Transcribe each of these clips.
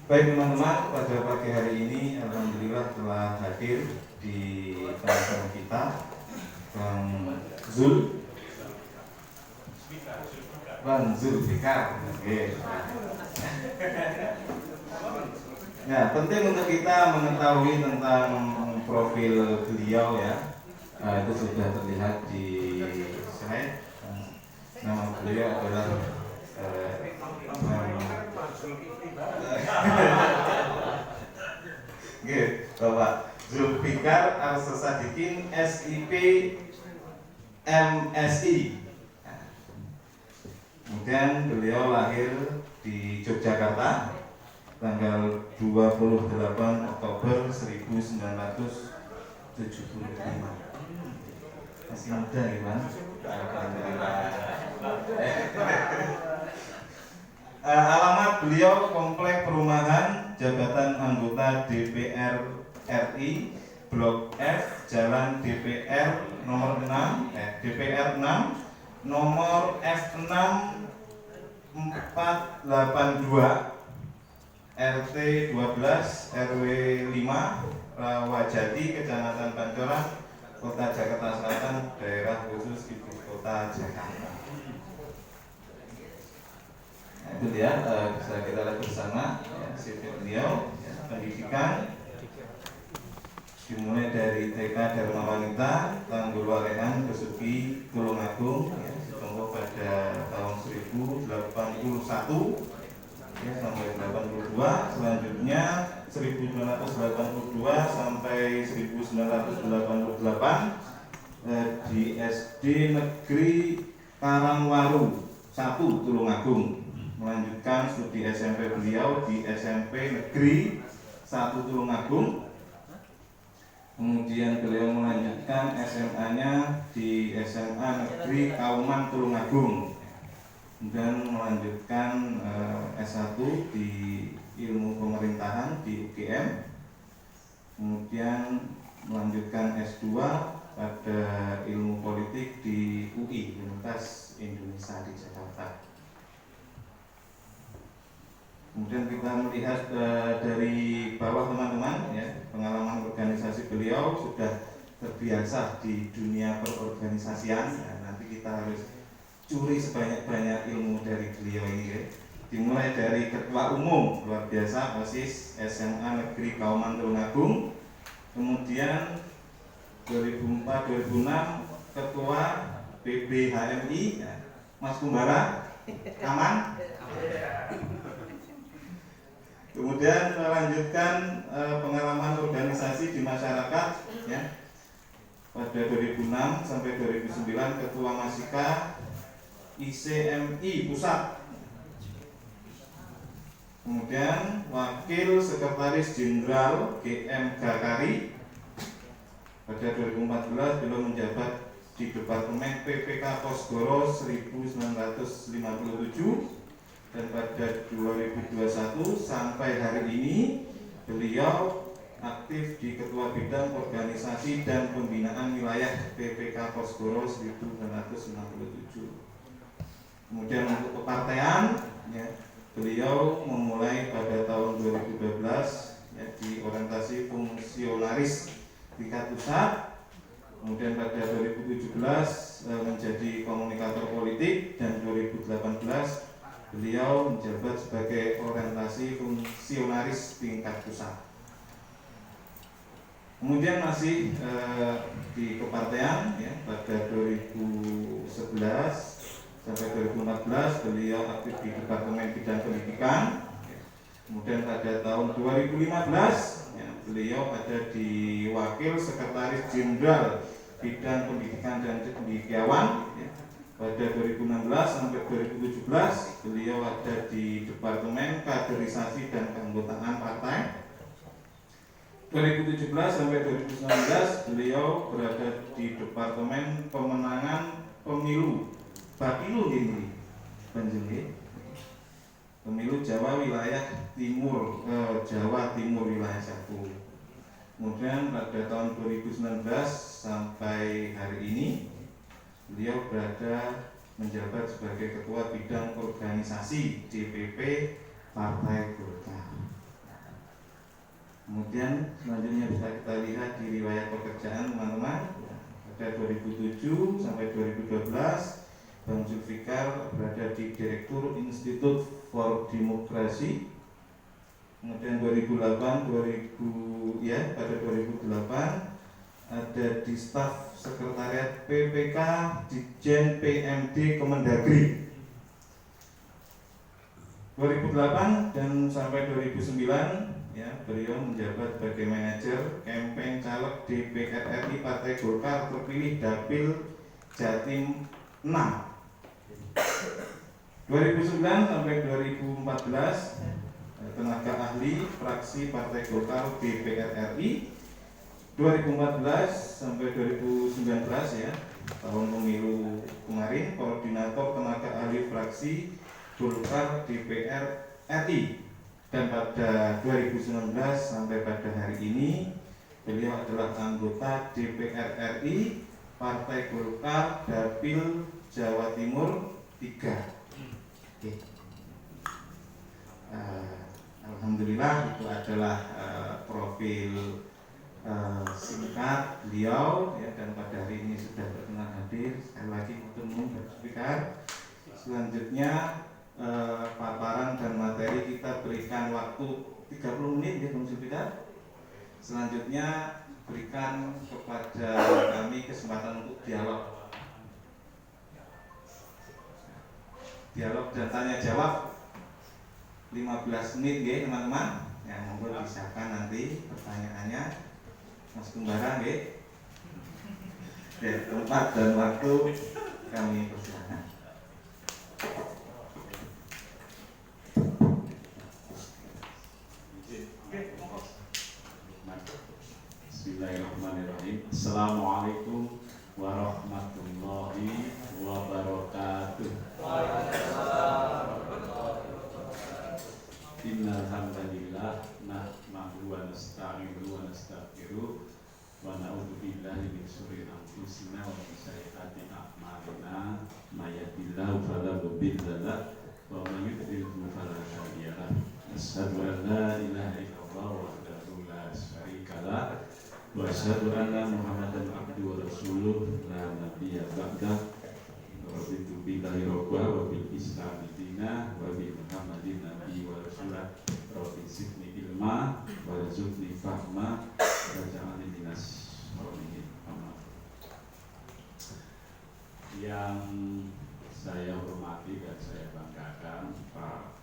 Baik teman-teman, pada pagi hari ini alhamdulillah telah hadir di tengah-tengah kita Bang Zulfikar. Oke. Nah, penting untuk kita mengetahui tentang profil beliau ya. Itu sudah terlihat di slide. Nama beliau adalah Bapak Zulfikar Al-Sadikin SIP MSI. Kemudian beliau lahir di Yogyakarta tanggal 28 Oktober 1975. Masih muda ya Bang? Alamat beliau Komplek Perumahan Jabatan Anggota DPR RI Blok F Jalan DPR nomor 6 DPR 6 nomor F6 482 RT 12 RW 5 Rawajati Kecamatan Pancoran Kota Jakarta Selatan daerah khusus Ibu Kota Jakarta. Nah, itu dia bisa kita lihat bersama ya, CV beliau ya, pendidikan dimulai dari TK Dharma Wanita Tanggul Walengan Besuki Tulungagung ya, ditempuh pada tahun 1081 ya, sampai 82, selanjutnya 1982 sampai 1988 di SD Negeri Karangwaru 1 Tulungagung. Melanjutkan studi SMP beliau di SMP Negeri 1 Tulungagung. Kemudian beliau melanjutkan SMA-nya di SMA Negeri Kauman Tulungagung. Dan melanjutkan S1 di Ilmu Pemerintahan di UGM. Kemudian melanjutkan S2 pada Ilmu Politik di UI Universitas Indonesia di Jakarta. Kemudian kita melihat dari bawah teman-teman ya, pengalaman organisasi beliau sudah terbiasa di dunia perorganisasian ya, nanti kita harus curi sebanyak-banyak ilmu dari beliau ini ya. Dimulai dari Ketua Umum luar biasa OSIS SMA Negeri Kauman Tulungagung, kemudian 2004-2006 Ketua PBHMI ya, Mas Kumbara aman. Kemudian melanjutkan pengalaman organisasi di masyarakat ya. Pada 2006 sampai 2009 Ketua Masika ICMI Pusat. Kemudian Wakil Sekretaris Jenderal GM Gakari. Pada 2014 beliau menjabat di Departemen PPK Posgoro 1957. Dan pada 2021 sampai hari ini beliau aktif di Ketua Bidang Organisasi dan Pembinaan Wilayah PPK Posgoro 1967. Kemudian untuk kepartean ya, beliau memulai pada tahun 2012 ya, di orientasi fungsionaris tingkat pusat. Kemudian pada 2017 menjadi komunikator politik dan 2018 beliau menjabat sebagai orientasi fungsionaris tingkat pusat. Kemudian masih di kepartean ya, pada 2011 sampai 2014 beliau aktif di Departemen Bidang Pendidikan. Kemudian pada tahun 2015 ya, beliau ada di Wakil Sekretaris Jenderal Bidang Pendidikan dan Cendekiawan ya. Pada 2016 sampai 2017 beliau ada di Departemen Kaderisasi dan Keanggotaan Partai. 2017 sampai 2019 beliau berada di Departemen Pemenangan Pemilu Bapilu ini Panjenengan Pemilu Jawa Wilayah Timur Jawa Timur Wilayah 1. Kemudian pada tahun 2019 sampai hari ini beliau berada menjabat sebagai Ketua Bidang Organisasi DPP Partai Golkar. Kemudian selanjutnya bisa kita lihat di riwayat pekerjaan teman-teman. Pada 2007 sampai 2012 Bang Zulfikar berada di Direktur Institute for Demokrasi. Kemudian 2008 pada 2008 ada di staf sekretariat PPK Ditjen PMD Kemendagri. 2008 dan sampai 2009 beliau menjabat sebagai manajer kampanye caleg DPR RI Partai Golkar terpilih Dapil Jatim 6. 2009 sampai 2014 tenaga ahli fraksi Partai Golkar DPR RI. 2014 sampai 2019 tahun pemilu kemarin koordinator tenaga ahli fraksi Golkar DPR RI. Dan pada 2019 sampai pada hari ini beliau adalah anggota DPR RI Partai Golkar Dapil Jawa Timur 3. Oke. Alhamdulillah itu adalah profil singkat beliau dan pada hari ini sudah berkenan hadir. Sekali lagi bertemu Zulfikar. Selanjutnya paparan dan materi kita berikan waktu 30 menit ya Bang Zulfikar. Selanjutnya berikan kepada kami kesempatan untuk dialog dan tanya jawab 15 menit ya teman-teman. Yang monggo disiapkan nanti pertanyaannya. Mas Kumbara ya. Tempat dan waktu kami persilakan. Bismillahirrahmanirrahim. Assalamualaikum warahmatullahi wabarakatuh. Innal hamdalillah nahmaduhu wa nasta'inuhu wa nastaghfiruh wa na'udzu billahi min syururi anfusina wa min sayyiati a'malina may yahdihillahu fala mudilla lahu wa may yudlil fala hadiya lahu. Asyhadu an la ilaha illallah wahdahu la syarika lahu wa asyhadu anna Muhammadan abduhu wa rasuluh la nabiyya ba'dah. Raditu billahi rabba wa bil islami dina wa bi Muhammadin nabi wa rasulah. Rabbi zidni ilma wa rzuqni fahma wa ja'alni minas sholihin. Yang saya hormati dan saya banggakan Pak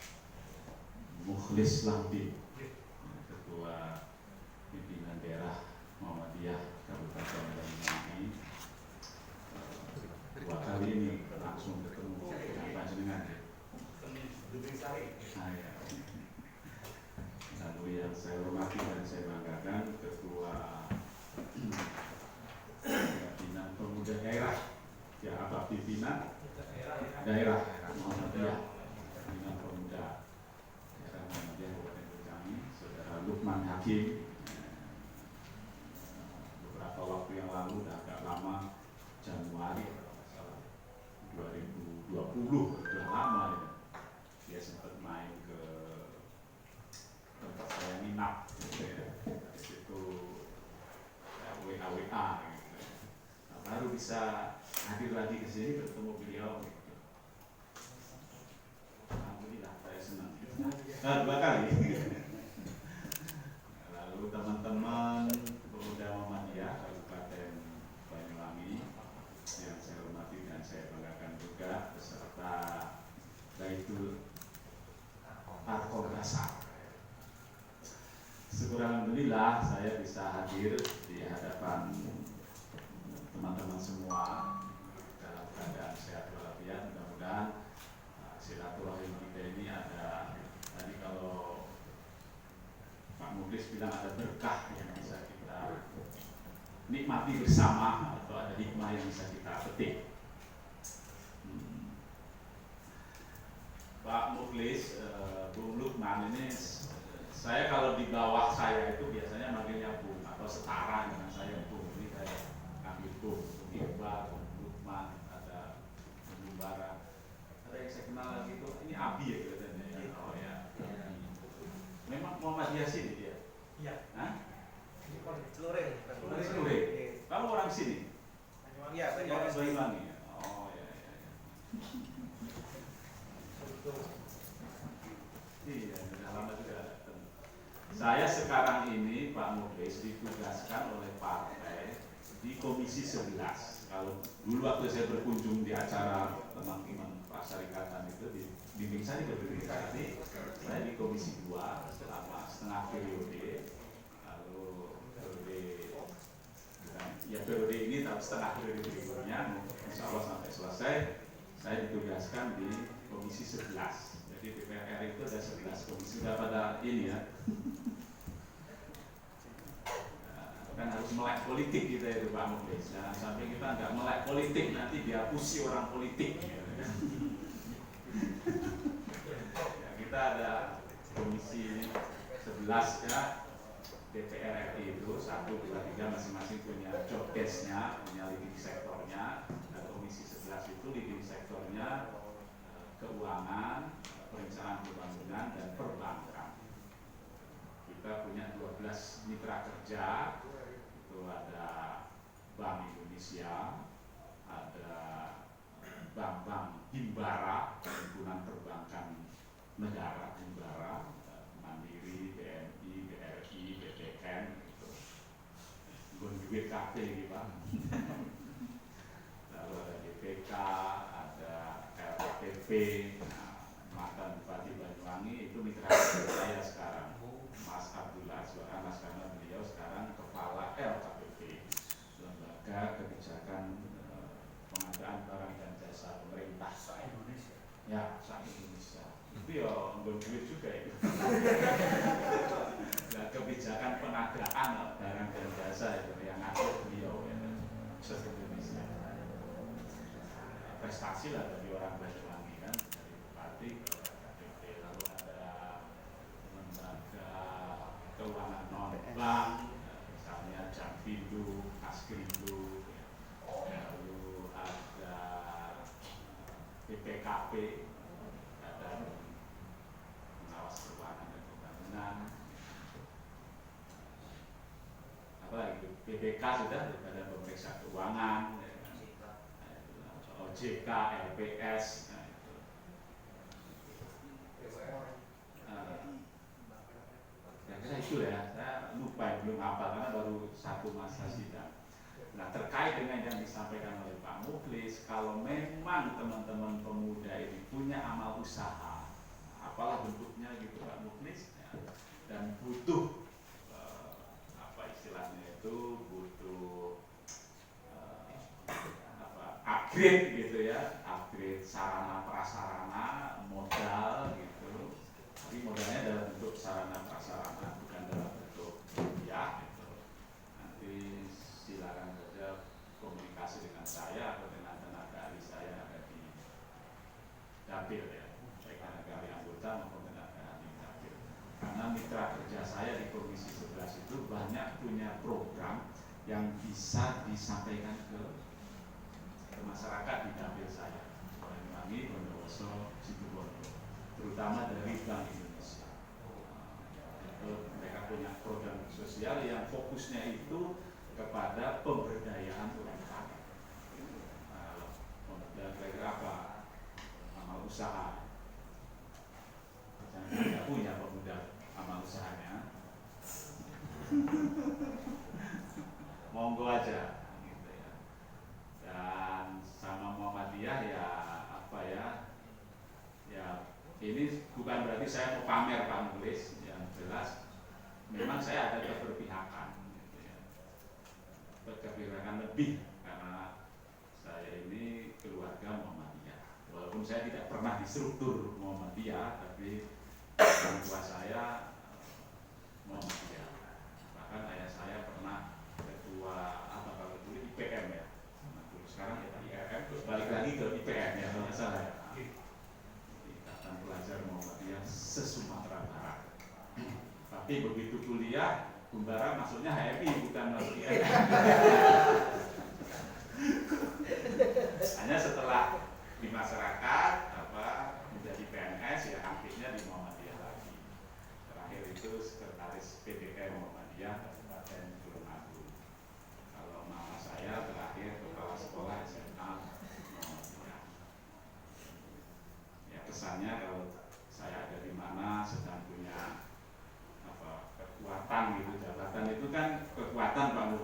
Mukhlis Lamdi, Ketua Pimpinan Daerah Muhammadiyah Kabupaten Banyuwangi. Dua kali ini langsung ketemu dengan panjenengan ya. Lalu yang saya hormati dan saya banggakan Ketua Pimpinan Pemuda Daerah apa Pimpinan Daerah Muhammadiyah, Pimpinan Pemuda Daerah Muhammadiyah Kabupaten Banyuwangi, Saudara Lukman Hakim. Beberapa waktu yang lalu, agak lama, Januari 2020, sudah lama ya. Dia sempat main ke tempat saya nginap gitu ya. Di situ WA gitu. Nah, baru bisa hadir lagi ke sini bertemu beliau gitu. Alhamdulillah saya senang. Dua kali. Lalu teman-teman pemuda Muhammadiyah Kabupaten Banyuwangi yang saya hormati dan saya banggakan juga, beserta Baitul Arkom Dasar. Syukur alhamdulillah saya bisa hadir di hadapan teman-teman semua dalam keadaan sehat walafiat. Mudah-mudahan silaturahim kita ini ada, tadi kalau Pak Mukhlis bilang ada berkah yang bisa kita nikmati bersama, atau ada hikmah yang bisa kita petik. Pak Mukhlis, Bung Lukman ini, saya kalau di bawah saya itu biasanya manggilnya Bung atau setara dengan saya Bung. Ini saya panggil Bung Iqbal, Bung Lukman, ada Bung Bara. Ada yang saya kenal lagi itu, ini Abi ya kelihatannya ya. Oh ya. Memang Muhammadiyah sini dia. Hah? Celuring. Celuring. Kamu orang sini? Iya, Orang Banyuwangi. Oh ya. Iya, sudah lama juga datang. Saya sekarang ini Pak Mukhlis ditugaskan oleh partai di Komisi 11. Kalau dulu waktu saya berkunjung di acara teman-teman Perserikatan itu di bimbing saya di BPKI, saya di Komisi 2 selama setengah periode. Lalu periode ini tapi setengah periode berikutnya, insya Allah sampai selesai, saya ditugaskan di Komisi 11. Jadi DPR itu ada 11 komisi, sudah pada ini ya. Kan harus melek politik kita itu Pak Mukhlis. Jangan sampai kita nggak melek politik nanti dihapusi orang politik. Ya, kita ada komisi 11 ya, DPR RI itu 1, 2, 3 masing-masing punya job desk-nya, punya leading sektornya. Dan komisi 11 itu leading sektornya keuangan, perencanaan pembangunan dan perbankan. Kita punya 12 mitra kerja. Itu ada Bank Indonesia, ada bank-bank Himbara, Himpunan Perbankan Negara Himbara, Mandiri, BNI, BRI, BTN, gitu. Duit KP gitu Pak. Lalu ada BPK, ada LPP, mantan Bupati Banyuwangi itu mitra kerja saya sekarang. Mas Abdullah Azwar Anas, karena beliau sekarang kepala LKPP, Lembaga Kebijakan Pengadaan Barang dan Jasa Pemerintah Indonesia. Ya, Indonesia. Itu ya duit juga itu. Nah, kebijakan pengadaan barang dan jasa itu yang ngatur beliau ya, se-Indonesia. Prestasi lah bagi orang Banyuwangi kan, dari bupati ke LKPP. Lalu ada lembaga keuangan non-bank, misalnya Jampindo, Askrindo, lalu ada BPKP, Badan Pengawas Keuangan dan Pembangunan, apa lagi? BPK sudah, Badan Pemeriksa Keuangan, OJK, LPS, nah itu. Kira-kira itu ya, saya lupa belum hafal karena baru satu masa sidang. Nah, terkait dengan yang disampaikan oleh Pak Mukhlis, kalau memang teman-teman pemuda ini punya amal usaha, apalah bentuknya gitu Pak Mukhlis, ya, dan butuh apa istilahnya itu, butuh upgrade gitu ya, upgrade sarana prasarana, modal gitu. Tapi modalnya dalam bentuk sarana prasarana, bukan dalam bentuk rupiah gitu. Nanti silakan saja komunikasi dengan saya atau dengan tenaga ahli saya yang ada di dapil ya, baik tenaga ahli anggota maupun tenaga ahli dapil. Karena mitra kerja saya di Komisi 11 itu banyak punya program yang bisa disampaikan ke masyarakat di dapil saya, Banyuwangi, Bondowoso, Situbondo, terutama dari Bank Indonesia. Mereka punya program sosial yang fokusnya itu kepada pemberdayaan UMKM. Dan kira-kira apa? Amal usaha. Jangan tidak punya pemuda amal usahanya. Monggo aja. Dan sama Muhammadiyah ya apa ya, ini bukan berarti saya mau pamer Pak Mukhlis, yang jelas memang saya ada keberpihakan gitu ya. Keberpihakan lebih karena saya ini keluarga Muhammadiyah, walaupun saya tidak pernah di struktur Muhammadiyah, tapi orang tua saya Muhammadiyah, bahkan ayah saya pernah ketua apa kalau dulu IPM ya, sekarang ya IPM, terus balik lagi ke IPM ya kalau nggak salah ya. Ikatan Pelajar Muhammadiyah se-Sumatera Barat. Tapi begitu kuliah, Gumbara maksudnya HMI bukan masuk IPM. Hanya setelah di masyarakat menjadi PNS ya aktifnya di Muhammadiyah lagi. Terakhir itu sekretaris PDM Muhammadiyah.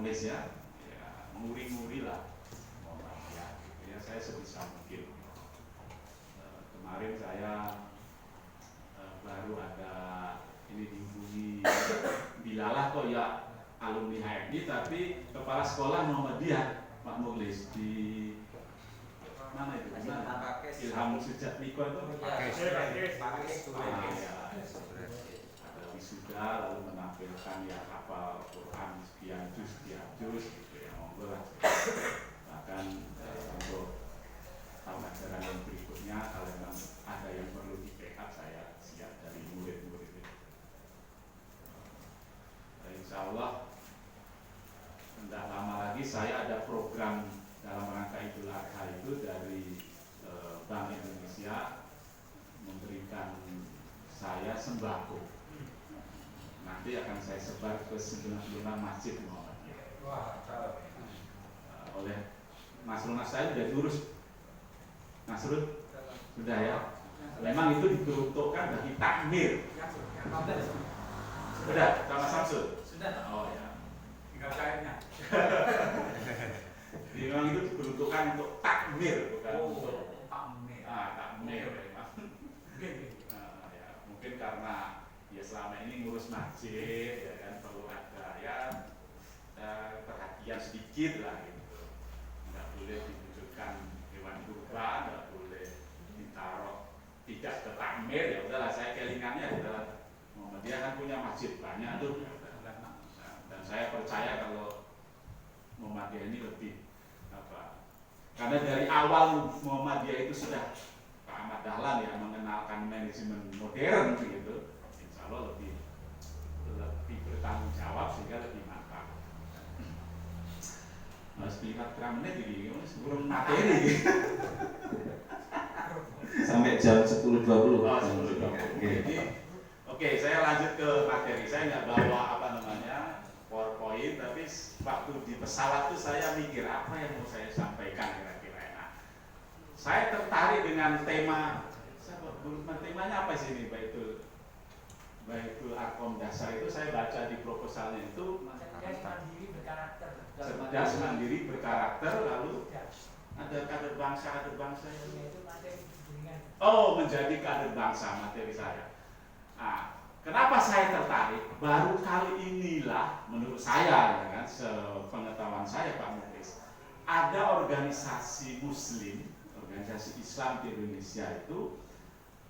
nulis ya nguri-nguri lah Muhammadiyah gitu ya, saya sebisa mungkin. Kemarin saya baru ada ini dihubungi Bilalah kok ya alumni HMI tapi kepala sekolah Muhammadiyah Pak Mukhlis di mana itu? Ilham Sejak Niko itu ada wisuda lalu menampilkan ya hafal Quran sekian juz gitu ya, monggo lah. Bahkan untuk tahun ajaran yang berikutnya kalau memang ada yang perlu di backup saya siap dari murid-murid itu. Insya Allah tidak lama lagi saya ada program dalam rangka Idul Adha itu dari Bank Indonesia memberikan saya sembako. Nanti akan saya sebar ke 96 masjid Muhammadiyah. Oleh Mas Lunas saya sudah diurus. Nasrul sudah ya. Memang itu diperuntukkan bagi takmir. Sudah sama Samsul. Sudah. Oh ya. Tinggal cairnya. Jadi memang itu diperuntukkan untuk takmir bukan untuk takmir. Takmir memang. Ya, mungkin karena ya selama ini ngurus masjid ya kan perlu ada ya perhatian sedikit lah gitu. Nggak boleh diwujudkan hewan kurban, nggak boleh ditaruh tidak ke takmir, ya udahlah saya kelingannya adalah Muhammadiyah kan punya masjid banyak tuh. Dan saya percaya kalau Muhammadiyah ini lebih karena dari awal Muhammadiyah itu sudah Pak Ahmad Dahlan ya mengenalkan manajemen modern gitu, insya Allah lebih bertanggung jawab sehingga lebih mantap. Mas lihat berapa menit ini, sebelum materi Sampai jam 10.20. Jadi, oke, saya lanjut ke materi. Saya nggak bawa PowerPoint, tapi waktu di pesawat itu saya mikir apa yang mau saya sampaikan kira-kira. Nah, saya tertarik dengan temanya apa sih ini, Baitul Arqam dasar itu saya baca di proposalnya itu cerdas, mandiri, berkarakter, lalu ada kader bangsa menjadi kader bangsa materi saya. Nah, kenapa saya tertarik? Baru kali inilah menurut saya ya kan, sepengetahuan saya Pak Mukhlis, ada organisasi Muslim, organisasi Islam di Indonesia itu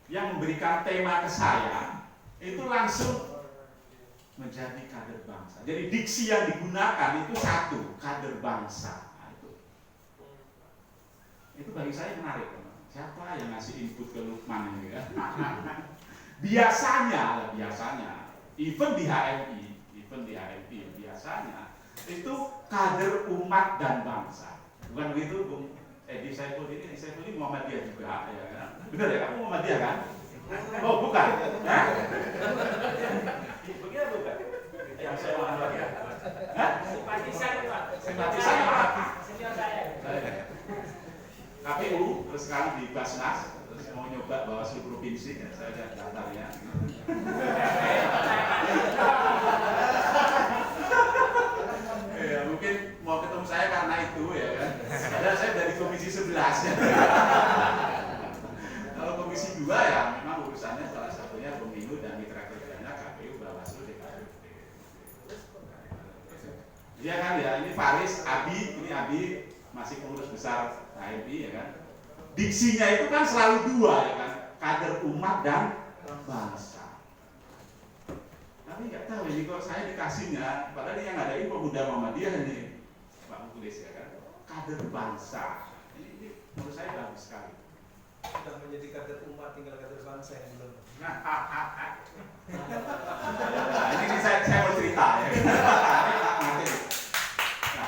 yang memberikan tema ke saya itu langsung menjadi kader bangsa. Jadi diksi yang digunakan itu satu, kader bangsa. Nah, itu bagi saya menarik. Siapa yang ngasih input ke Lukman ini kan? Biasanya, even di HMI biasanya itu kader umat dan bangsa. Bukan begitu, Bung Edi Saiful ini Muhammadiyah juga, ya kan? Benar ya, kamu Muhammadiyah kan? Oh bukan? Hah? Begitu bukan? Yang saya Muhammadiyah. Hah? Simpatisan apa? Senior saya. KPU, terus sekarang di Basnas, terus mau nyoba Bawaslu Provinsi, ya, saya lihat daftarnya. Ya, mungkin mau ketemu saya karena itu ya kan. Padahal saya dari Komisi 11 ya. Kalau Komisi 2 ya memang urusannya salah satunya pemilu dan mitra kerjanya KPU, Bawaslu, DKP. Iya kan ya, ini Faris, Abi, masih pengurus besar HMI ya kan. Diksinya itu kan selalu dua ya kan, kader umat dan bangsa. Tapi nggak tahu ini kok saya dikasihnya, padahal ini yang ngadain pemuda Muhammadiyah ini Pak Mukhlis ya kan, kader bangsa. Ini menurut saya bagus sekali. Sudah menjadi kader umat, tinggal kader bangsa yang belum. Ini saya mau cerita ya.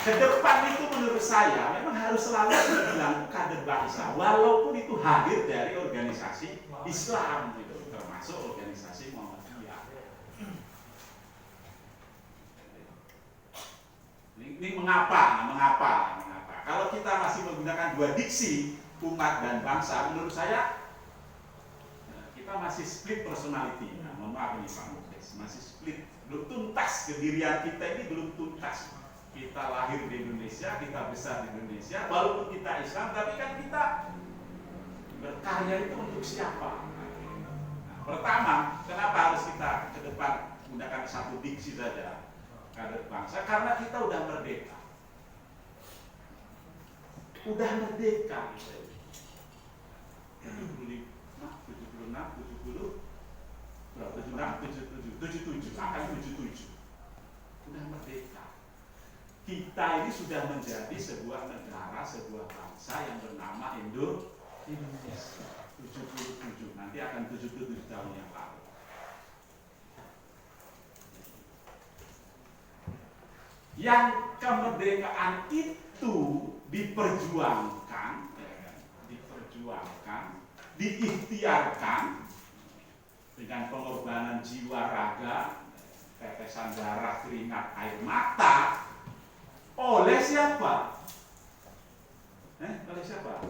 Ke depan itu menurut saya memang harus selalu dibilang kader bangsa, walaupun itu hadir dari organisasi Islam gitu, termasuk organisasi Muhammadiyah. Ini mengapa? Kalau kita masih menggunakan dua diksi umat dan bangsa, menurut saya kita masih split personality. Nah, mohon maaf ini Pak Mukhlis, masih split, belum tuntas kedirian kita ini belum tuntas. Kita lahir di Indonesia, kita besar di Indonesia, walaupun kita Islam, tapi kan kita berkarya itu untuk siapa? Nah, pertama, kenapa harus kita ke depan menggunakan satu diksi saja, kader bangsa? Karena kita udah merdeka. Udah merdeka gitu. 76, 70, berapa? 76, 77, akan 77. Udah merdeka. Kita ini sudah menjadi sebuah negara, sebuah bangsa yang bernama Indonesia. 77, nanti akan 77 tahun yang lalu. Yang kemerdekaan itu diperjuangkan, diikhtiarkan dengan pengorbanan jiwa raga, tetesan darah, keringat, air mata. Oleh siapa? Oleh siapa?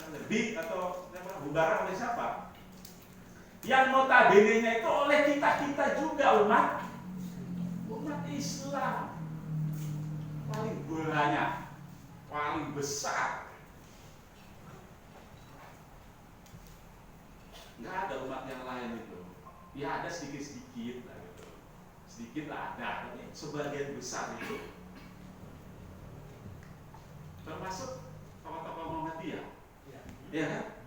Lebih atau bubaran oleh siapa? Yang notabene-nya itu oleh kita juga umat Islam. Paling banyak, paling besar. Nggak ada umat yang lain itu. Ya ada sedikit-sedikit lah gitu. Sedikit lah ada, tapi sebagian besar itu. Termasuk tokoh-tokoh Muhammadiyah. Ya kan?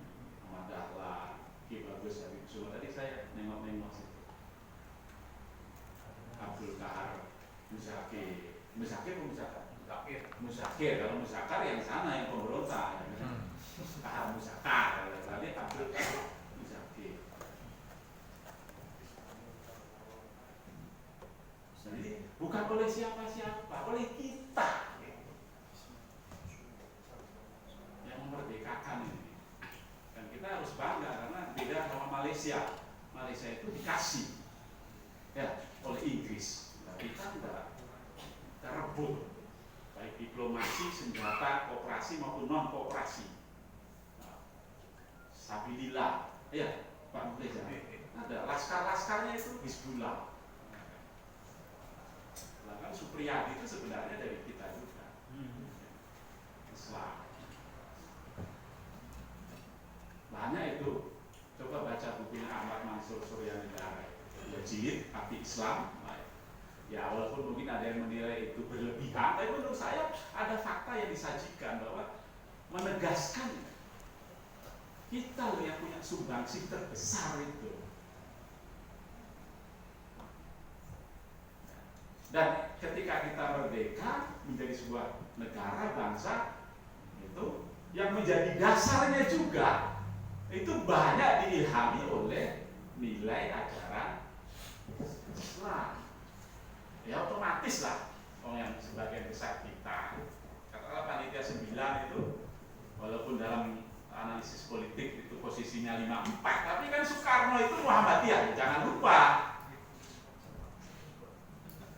Muhammad Dahlan, Ki Bagus Habib Sullah. Tadi saya nengok-nengok situ. Abdul Kahar Musakir. Kalau Musakar yang sana yang pemberontak. Kahar Musakar. Tadi Abdul Kahar Musakir. Jadi bukan oleh siapa-siapa, oleh kita yang memerdekakan ini. Dan kita harus bangga karena beda sama Malaysia. Malaysia itu dikasih ya oleh Inggris. Nah, kita enggak rebut, baik diplomasi, senjata, kooperasi maupun non kooperasi. Nah, sabilillah, ya Pak Muleza, ada laskar-laskarnya itu Hizbullah. Nah, kan Supriyadi itu sebenarnya dari kita juga, Islam. Banyak itu. Coba baca bukunya Ahmad Mansur Suryanegara, Jilid Api Islam. Ya walaupun mungkin ada yang menilai itu berlebihan, tapi menurut saya ada fakta yang disajikan bahwa menegaskan kita yang punya sumbangsih terbesar itu. Dan ketika kita merdeka menjadi sebuah negara bangsa itu yang menjadi dasarnya juga itu banyak diilhami oleh nilai ajaran Islam. Ya otomatis lah yang sebagian besar kita, katakanlah panitia 9 itu walaupun dalam analisis politik itu posisinya 54, tapi kan Soekarno itu Muhammadiyah, jangan lupa.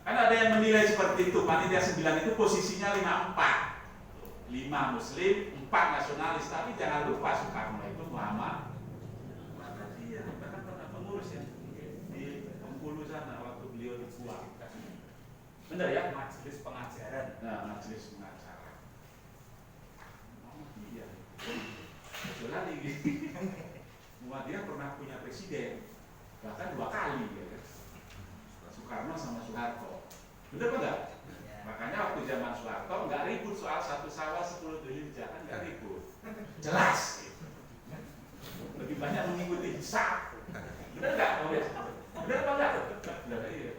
Kan ada yang menilai seperti itu, panitia 9 itu posisinya 54, 5 Muslim, 4 nasionalis, tapi jangan lupa Soekarno itu Muhammadiyah, bahkan pernah pengurus ya di Bengkulu sana waktu beliau dibuang. Benar ya? Majelis pengajaran. Nah, majelis pengajaran. Muhammadiyah. Kecuali Muhammadiyah pernah punya presiden, bahkan 2 kali ya. Soekarno sama Soeharto. Benar enggak? Makanya waktu zaman Soeharto nggak ribut soal 1 Syawal 10 Dzulhijjah, kan nggak ribut. Jelas. Lebih banyak mengikuti hisab. Benar nggak? Benar apa enggak? Benar iya.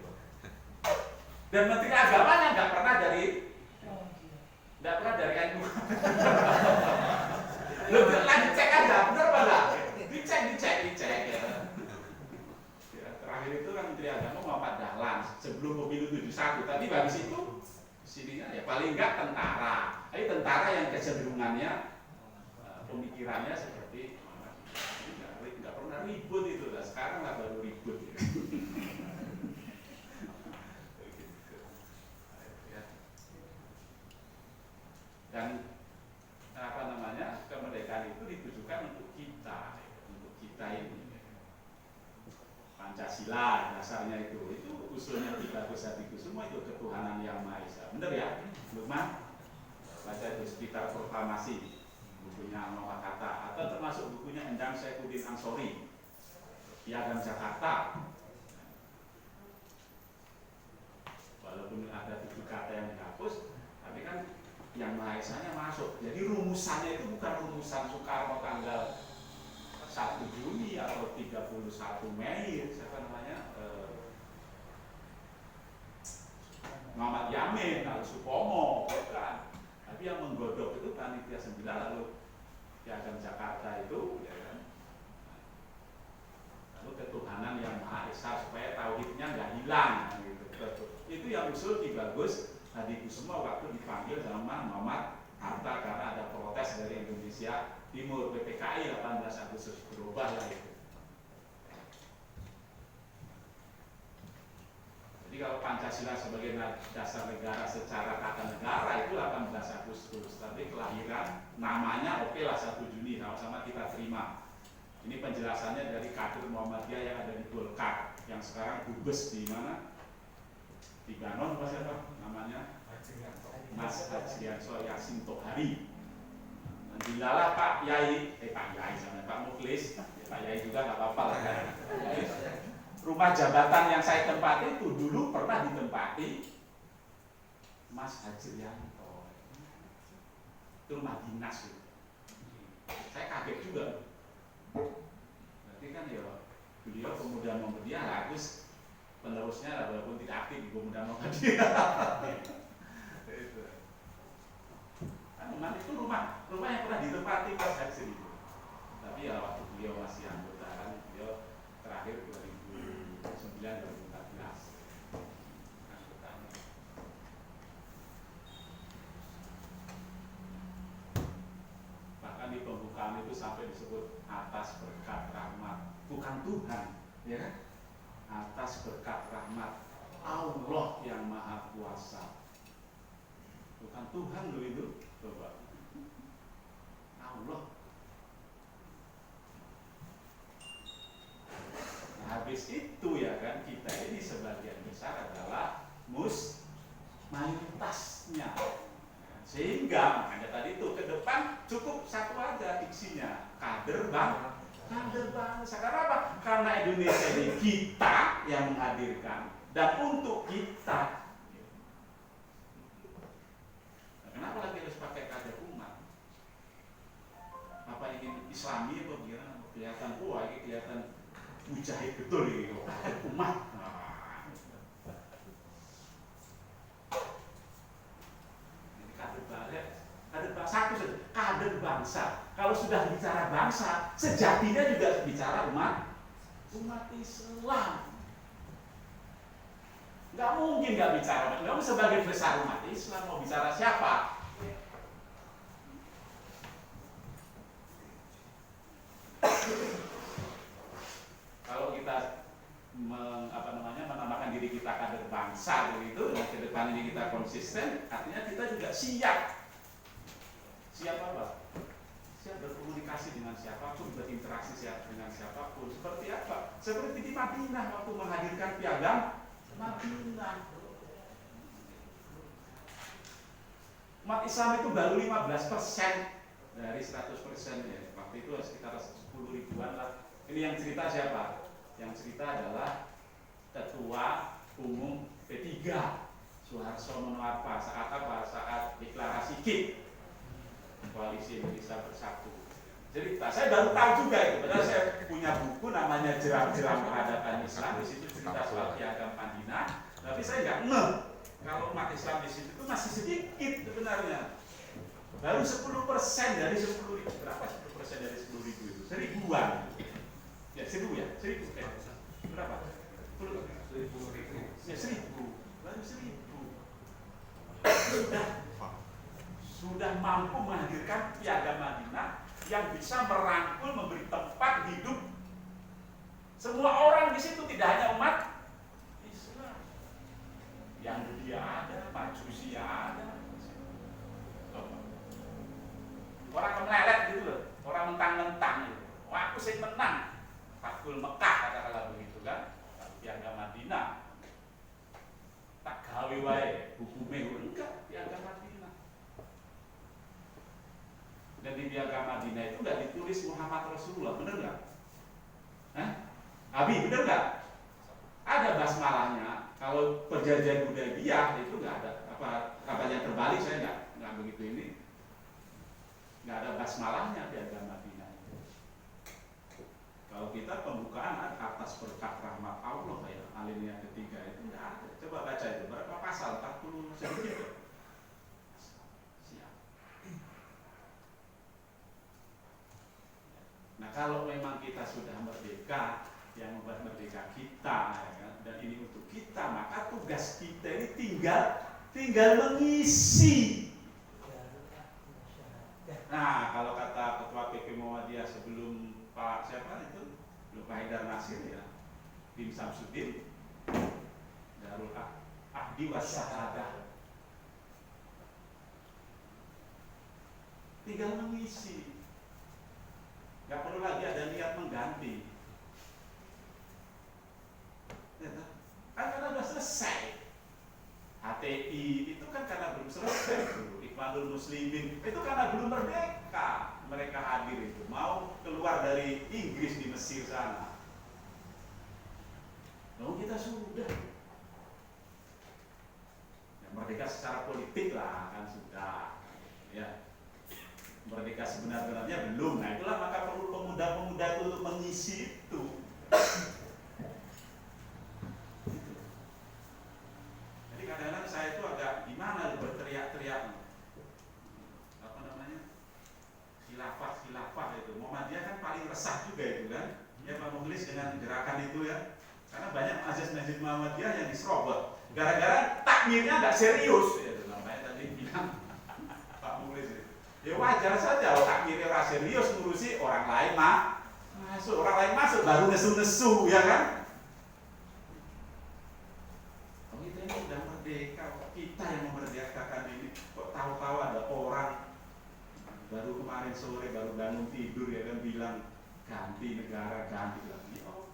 Dan Menteri Agamanya nggak pernah dari NU. Lu lagi cek aja, benar apa enggak? Dicek ya. Terakhir itu kan Menteri Agama Muhammad Dahlan sebelum pemilu 71. Tadi habis itu sininya ya paling enggak tentara. Tapi tentara yang kecenderungannya pemikirannya seperti nggak pernah ribut itu lah. Sekarang lah baru ribut. Dan kemerdekaan itu ditujukan untuk kita ini. Pancasila dasarnya itu usulnya tiga kusatiku semua itu ketuhanan yang Maha Esa. Bener ya, Lukman? Baca itu sekitar proklamasi bukunya Muhammad Hatta atau termasuk bukunya Endang Saifuddin Ansori Piagam Jakarta. Walaupun ada 7 kata yang dihapus, tapi kan yang Maha Esanya masuk. Jadi rumusannya itu bukan rumusan Soekarno tanggal 1 Juni atau 31 Mei, siapa namanya? Muhammad Yamin atau Supomo, bukan. Tapi yang menggodok itu panitia 9 lalu Piagam Jakarta itu, ya kan? Lalu ketuhanan yang Maha Esa supaya tauhidnya nggak hilang, gitu. Itu yang usul Ki Bagus Hadikusumo waktu dipanggil sama Muhammad Hatta karena ada protes dari Indonesia Timur PPKI 18 Agustus berubah lah itu. Jadi kalau Pancasila sebagai dasar negara secara tata negara itu 18 Agustus, tapi kelahiran namanya oke lah 1 Juni, sama-sama kita terima. Ini penjelasannya dari kader Muhammadiyah yang ada di Golkar, yang sekarang dubes di mana? Di Ganon, apa siapa namanya? Mas Hajianso Yasin Tohari. Dilalah Pak Yai, Pak Yai sama Pak Muklis, Pak Yai juga nggak apa-apa lah kan. Rumah jabatan yang saya tempati itu dulu pernah ditempati Mas Hajianto. Itu rumah dinas itu. Saya kaget juga. Berarti kan ya beliau pemuda Muhammadiyah, Agus penerusnya walaupun tidak aktif di pemuda Muhammadiyah. Memang itu rumah yang pernah ditempati Mas Haji itu. Tapi ya waktu beliau masih anggota kan, beliau terakhir 2009-2014 anggotanya. Bahkan di pembukaan itu sampai disebut atas berkat rahmat, bukan Tuhan, ya kan? Atas berkat rahmat Allah yang Maha Kuasa. Bukan Tuhan loh itu. Coba Allah. Nah, habis itu ya kan kita ini sebagian besar adalah mayoritasnya, sehingga makanya tadi itu ke depan cukup satu aja diksinya kader bangsa. Karena apa? Karena Indonesia ini kita yang menghadirkan dan untuk kita. Kenapa lagi harus pakai kader umat? Apa ingin Islami atau gimana? Kelihatan ini kelihatan mujahid betul ini kader umat. Ini kader bangsa, kader bangsa. Kalau sudah bicara bangsa, sejatinya juga bicara umat Islam. Nggak mungkin nggak bicara. Kamu sebagai besar umat Islam mau bicara siapa? Kalau kita menamakan diri kita kader bangsa begitu, dan ke depan ini kita konsisten, artinya kita juga siap. Siap apa? Siap berkomunikasi dengan siapapun, berinteraksi dengan siapapun. Seperti apa? Seperti di Madinah waktu menghadirkan piagam Madinah. Umat Islam itu baru 15% dari 100% ya. Waktu itu sekitar 10 ribuan lah. Ini yang cerita siapa? Yang cerita adalah Ketua Umum P3 Soeharto Monoarfa. Saat apa? Saat deklarasi KIP, Koalisi Indonesia Bersatu. Jadi saya baru tahu juga itu. Padahal saya punya buku namanya Jeram-Jeram Peradaban Islam. Di situ cerita soal piagam Madinah. Tapi saya nggak ngeh kalau umat Islam di situ itu masih sedikit sebenarnya. Baru 10% dari 10 ribu. Berapa 10% dari 10 ribu itu? 1000-an. Ya 1000 ya? 1000 kan? Berapa? 10 ribu. Ya 1000. Baru 1000. Sudah mampu menghadirkan piagam Madinah yang bisa merangkul, memberi tempat hidup semua orang di situ, tidak hanya umat Islam. Yahudi ada, Majusi ada, orang melelet gitu loh, orang mentang-mentang gitu. Wah, aku sih menang, Fathul Mekah katakanlah begitu kan, piagam Madinah. wae hukumnya enggak piagam Madinah. Dan di piagam Madinah itu enggak ditulis Muhammad Rasulullah, bener nggak? Abi, bener nggak? Ada basmalahnya. Kalau perjanjian Hudaybiyah itu nggak ada apa yang terbalik, saya nggak begitu ini, nggak ada basmalahnya piagam Madinah itu. Kalau kita pembukaan atas berkat rahmat Allah ya, alinea ketiga itu nggak ada. Coba baca itu berapa pasal, 40 sedikit ya? Siap. Nah kalau memang kita sudah merdeka, yang membuat merdeka kita ya kan? Dan ini untuk kita, maka tugas kita ini tinggal mengisi. Nah kalau kata Ketua PP Muhammadiyah sebelum Pak siapa itu, Pak Haidar Nasir ya, Tim Samsudin, Darul Ahdi Wassahadah, tinggal mengisi, nggak perlu lagi ada niat mengganti. Ya, kan karena sudah selesai. HTI itu kan karena belum selesai dulu. Ikhwanul Muslimin itu karena belum merdeka. Mereka hadir itu mau keluar dari Inggris di Mesir sana. Lalu kita sudah ya, merdeka secara politik lah kan sudah. Ya. Merdeka sebenar-benarnya belum. Nah itulah maka perlu pemuda-pemuda itu untuk mengisi itu. Jadi kadang-kadang saya itu agak gimana berteriak-teriak apa namanya khilafah itu. Muhammadiyah kan paling resah juga itu kan. Ya Pak Mukhlis dengan gerakan itu ya. Karena banyak azas-azas Muhammadiyah yang diserobot. Gara-gara takmirnya nggak serius. Ya namanya tadi bilang Pak Mukhlis itu. Ya wajar saja kalau takmirnya orang serius ngurusi orang lain masuk, orang lain masuk baru nesu-nesu ya kan. Kita ini sudah merdeka, kita yang memerdekakan ini. Kok tahu-tahu ada orang baru kemarin sore baru bangun tidur ya kan bilang ganti negara, ganti lagi. Oh,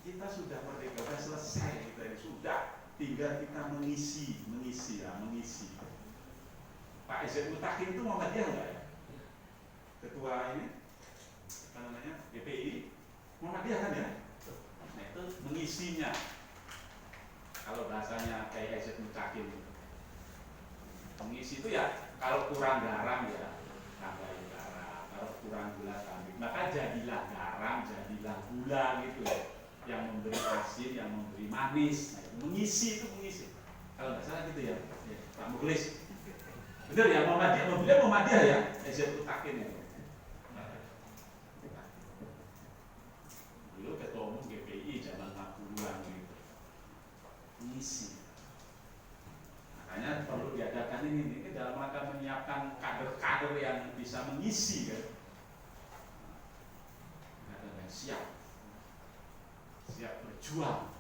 kita sudah merdeka, sudah selesai kita ini sudah. Tinggal kita mengisi. Pak Izet Mutakin itu Muhammadiyah enggak ya? Ketua ini apa namanya GPI Muhammadiyah kan ya? Nah itu mengisinya. Kalau bahasanya kayak Izet Mutakin mengisi itu ya kalau kurang garam ya tambahin garam, kalau kurang gula tambahin, maka jadilah garam, jadilah gula gitu ya, yang memberi asin, yang memberi manis. Nah itu mengisi. Kalau nggak salah gitu ya, Pak Mukhlis. Benar ya, Muhammadiyah ya, Izet Mutakin ya. Dulu ketua umum GPI zaman 60-an gitu. Mengisi. Makanya perlu diadakan ini dalam rangka menyiapkan kader-kader yang bisa mengisi kan. Kader yang siap berjuang.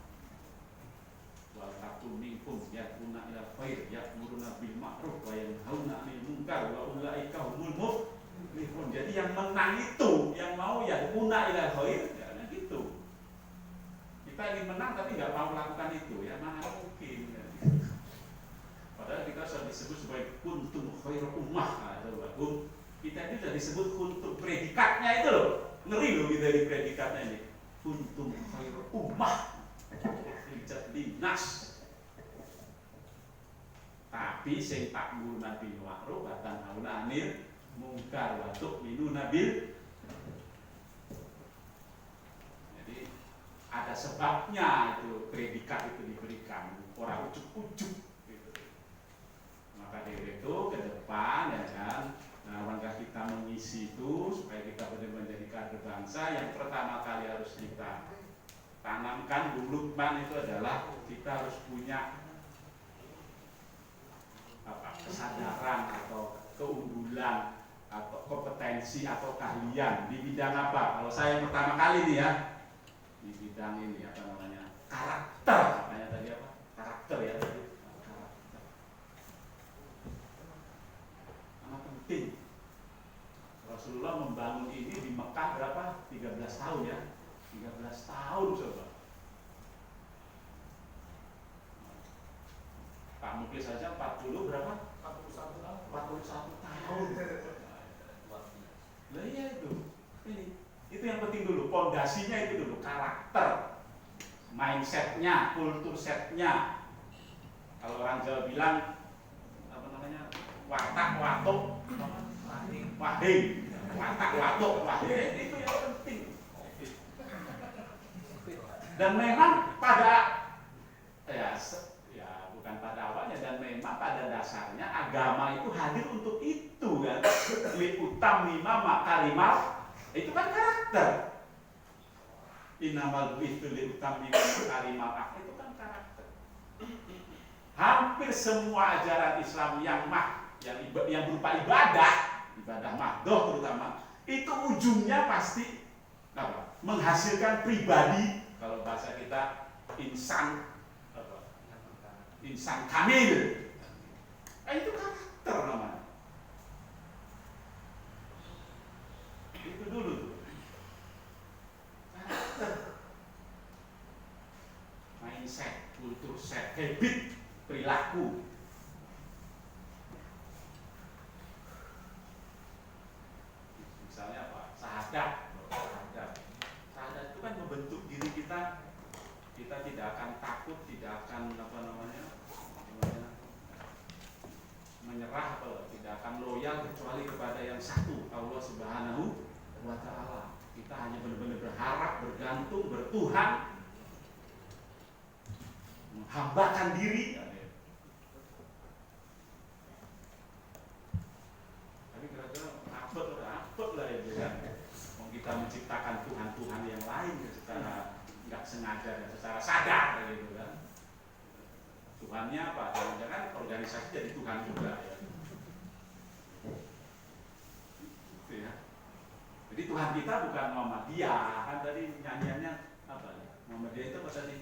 Wal takum minkum ya'muruna bil khair ya'muruna bil ma'ruf wa yanhauna 'anil munkar wa ulaika humul muflihun. Jadi yang menang itu, yang mau ya'muruna bil khair ya gitu. Kita ingin menang tapi nggak mau melakukan itu ya, mana mungkin. Padahal kita sudah disebut sebagai kuntum khairu ummah. Kita ini sudah disebut kuntum, predikatnya itu loh. Ngeri loh kita di predikatnya ini. Kuntum khairu ummah. Nas. Tapi sing ta'muruna bil ma'ruf wa tanhauna 'anil munkar wa tu'minuna bil. Jadi ada sebabnya itu predikat itu diberikan, orang ujuk-ujuk gitu. Maka dari itu ke depan ya kan, nah, langkah kita mengisi itu supaya kita benar-benar menjadi kader bangsa, yang pertama kali harus kita tanamkan Lukman itu adalah kita harus punya kesadaran atau keunggulan atau kompetensi atau keahlian di bidang apa. Kalau saya yang pertama kali nih ya di bidang ini apa namanya karakter, katanya tadi apa karakter ya tadi karakter sangat penting. Rasulullah membangun ini di Mekah berapa? 13 tahun ya. 13 tahun coba. Nulis saja 40 berapa? 41 tahun. 41 tahun. Lah iya itu. Itu yang penting dulu, pondasinya itu dulu, karakter, mindsetnya, kultur setnya. Kalau orang Jawa bilang apa namanya, watak, watuk, wahing, watak, watuk, wahing, itu yang penting. Dan memang pada ya bukan pada awalnya, dan memang pada dasarnya agama itu hadir untuk itu kan. Li utamima makarimal, itu kan karakter. Innamal bu'itsu li utamima makarimal akhlak, itu kan karakter. Hampir semua ajaran Islam yang berupa ibadah mahdoh terutama, itu ujungnya pasti apa? Menghasilkan pribadi, kalau bahasa kita insan kamil. Itu karakter namanya. Itu dulu tuh. Karakter. Mindset, kultur set, habit, perilaku. Misalnya apa? Sahadat itu kan membentuk diri kita. Kita tidak akan takut, tidak akan menyerah, atau tidak akan loyal kecuali kepada yang satu, Allah Subhanahu wa Ta'ala. Kita hanya benar-benar berharap, bergantung, bertuhan, menghambakan diri. Tapi kira-kira apet lah itu ya. Kita menciptakan Tuhan yang lain secara nggak sengaja dan secara sadar gitu kan. Tuhannya apa? Jangan-jangan organisasi jadi Tuhan juga ya. Gitu ya. Jadi Tuhan kita bukan Muhammadiyah, kan tadi nyanyiannya apa ya? Muhammadiyah itu apa tadi?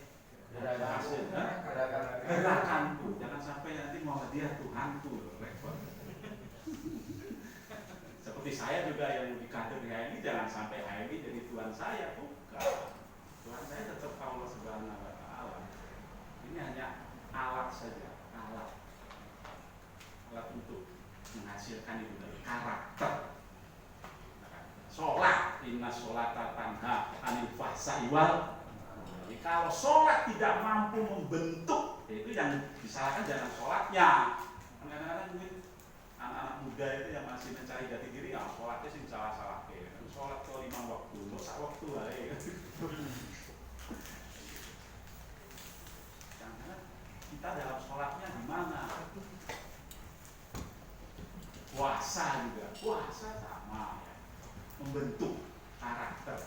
Gerakanku. Jangan sampai nanti Muhammadiyah Tuhanku, repot. Seperti saya juga yang di kader HMI, jangan sampai HMI jadi Tuhan saya, bukan. Tuhan saya tetap Allah Subhanahu wa Ta'ala. Ini hanya alat saja, alat untuk menghasilkan itu dari karakter. Sholat, inna sholata tanha anil fahsai wal. Jadi kalau sholat tidak mampu membentuk, itu yang disalahkan jangan sholatnya. Kadang-kadang mungkin anak-anak muda itu yang masih mencari jati diri, ya sholatnya sih salah-salah. Sholat ke 5 waktu, dosa waktu aja. Kita dalam sholatnya di mana? Puasa juga, puasa sama ya, membentuk karakter.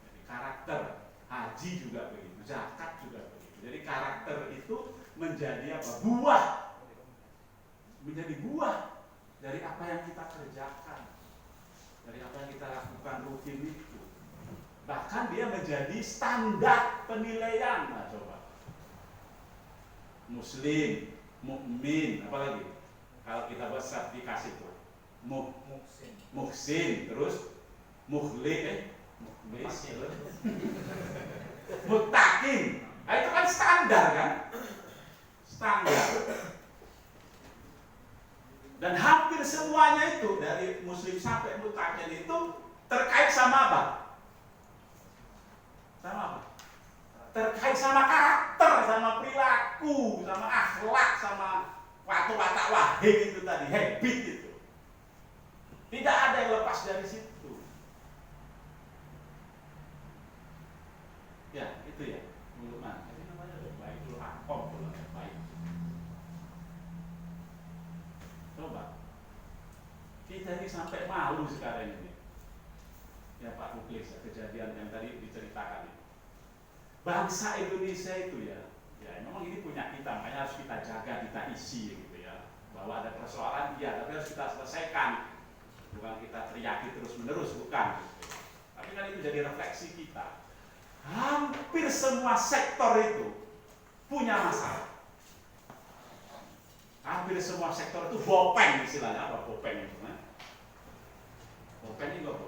Jadi karakter, haji juga begitu, zakat juga begitu. Jadi karakter itu menjadi apa? Buah, menjadi buah dari apa yang kita kerjakan, dari apa yang kita lakukan rutin itu. Bahkan dia menjadi standar penilaian. Nah coba, Muslim, mukmin, apalagi kalau kita buat sertifikasi itu muhsin, terus mukhlis, muttaqin. Nah, itu kan standar kan? Standar. Dan hampir semuanya itu dari muslim sampai muttaqin itu terkait sama apa? Sama apa? Terkait sama karakter, sama perilaku, sama akhlak, sama watak wahing itu tadi, habit itu. Tidak ada yang lepas dari situ. Ya, itu ya. Mulman. Ini namanya baik dulu akom dulu baik. Coba. Kita ini sampai malu sekarang ini. Ya Pak Muklis, kejadian yang tadi diceritakan itu. Bangsa Indonesia itu ya memang ini punya kita, makanya harus kita jaga, kita isi gitu ya. Bahwa ada persoalan, iya, tapi harus kita selesaikan. Bukan kita teriaki terus menerus, bukan. Tapi kan itu jadi refleksi kita. Hampir semua sektor itu punya masalah. Hampir semua sektor itu bopeng istilahnya. Apa bopeng itu? Bopeng itu apa?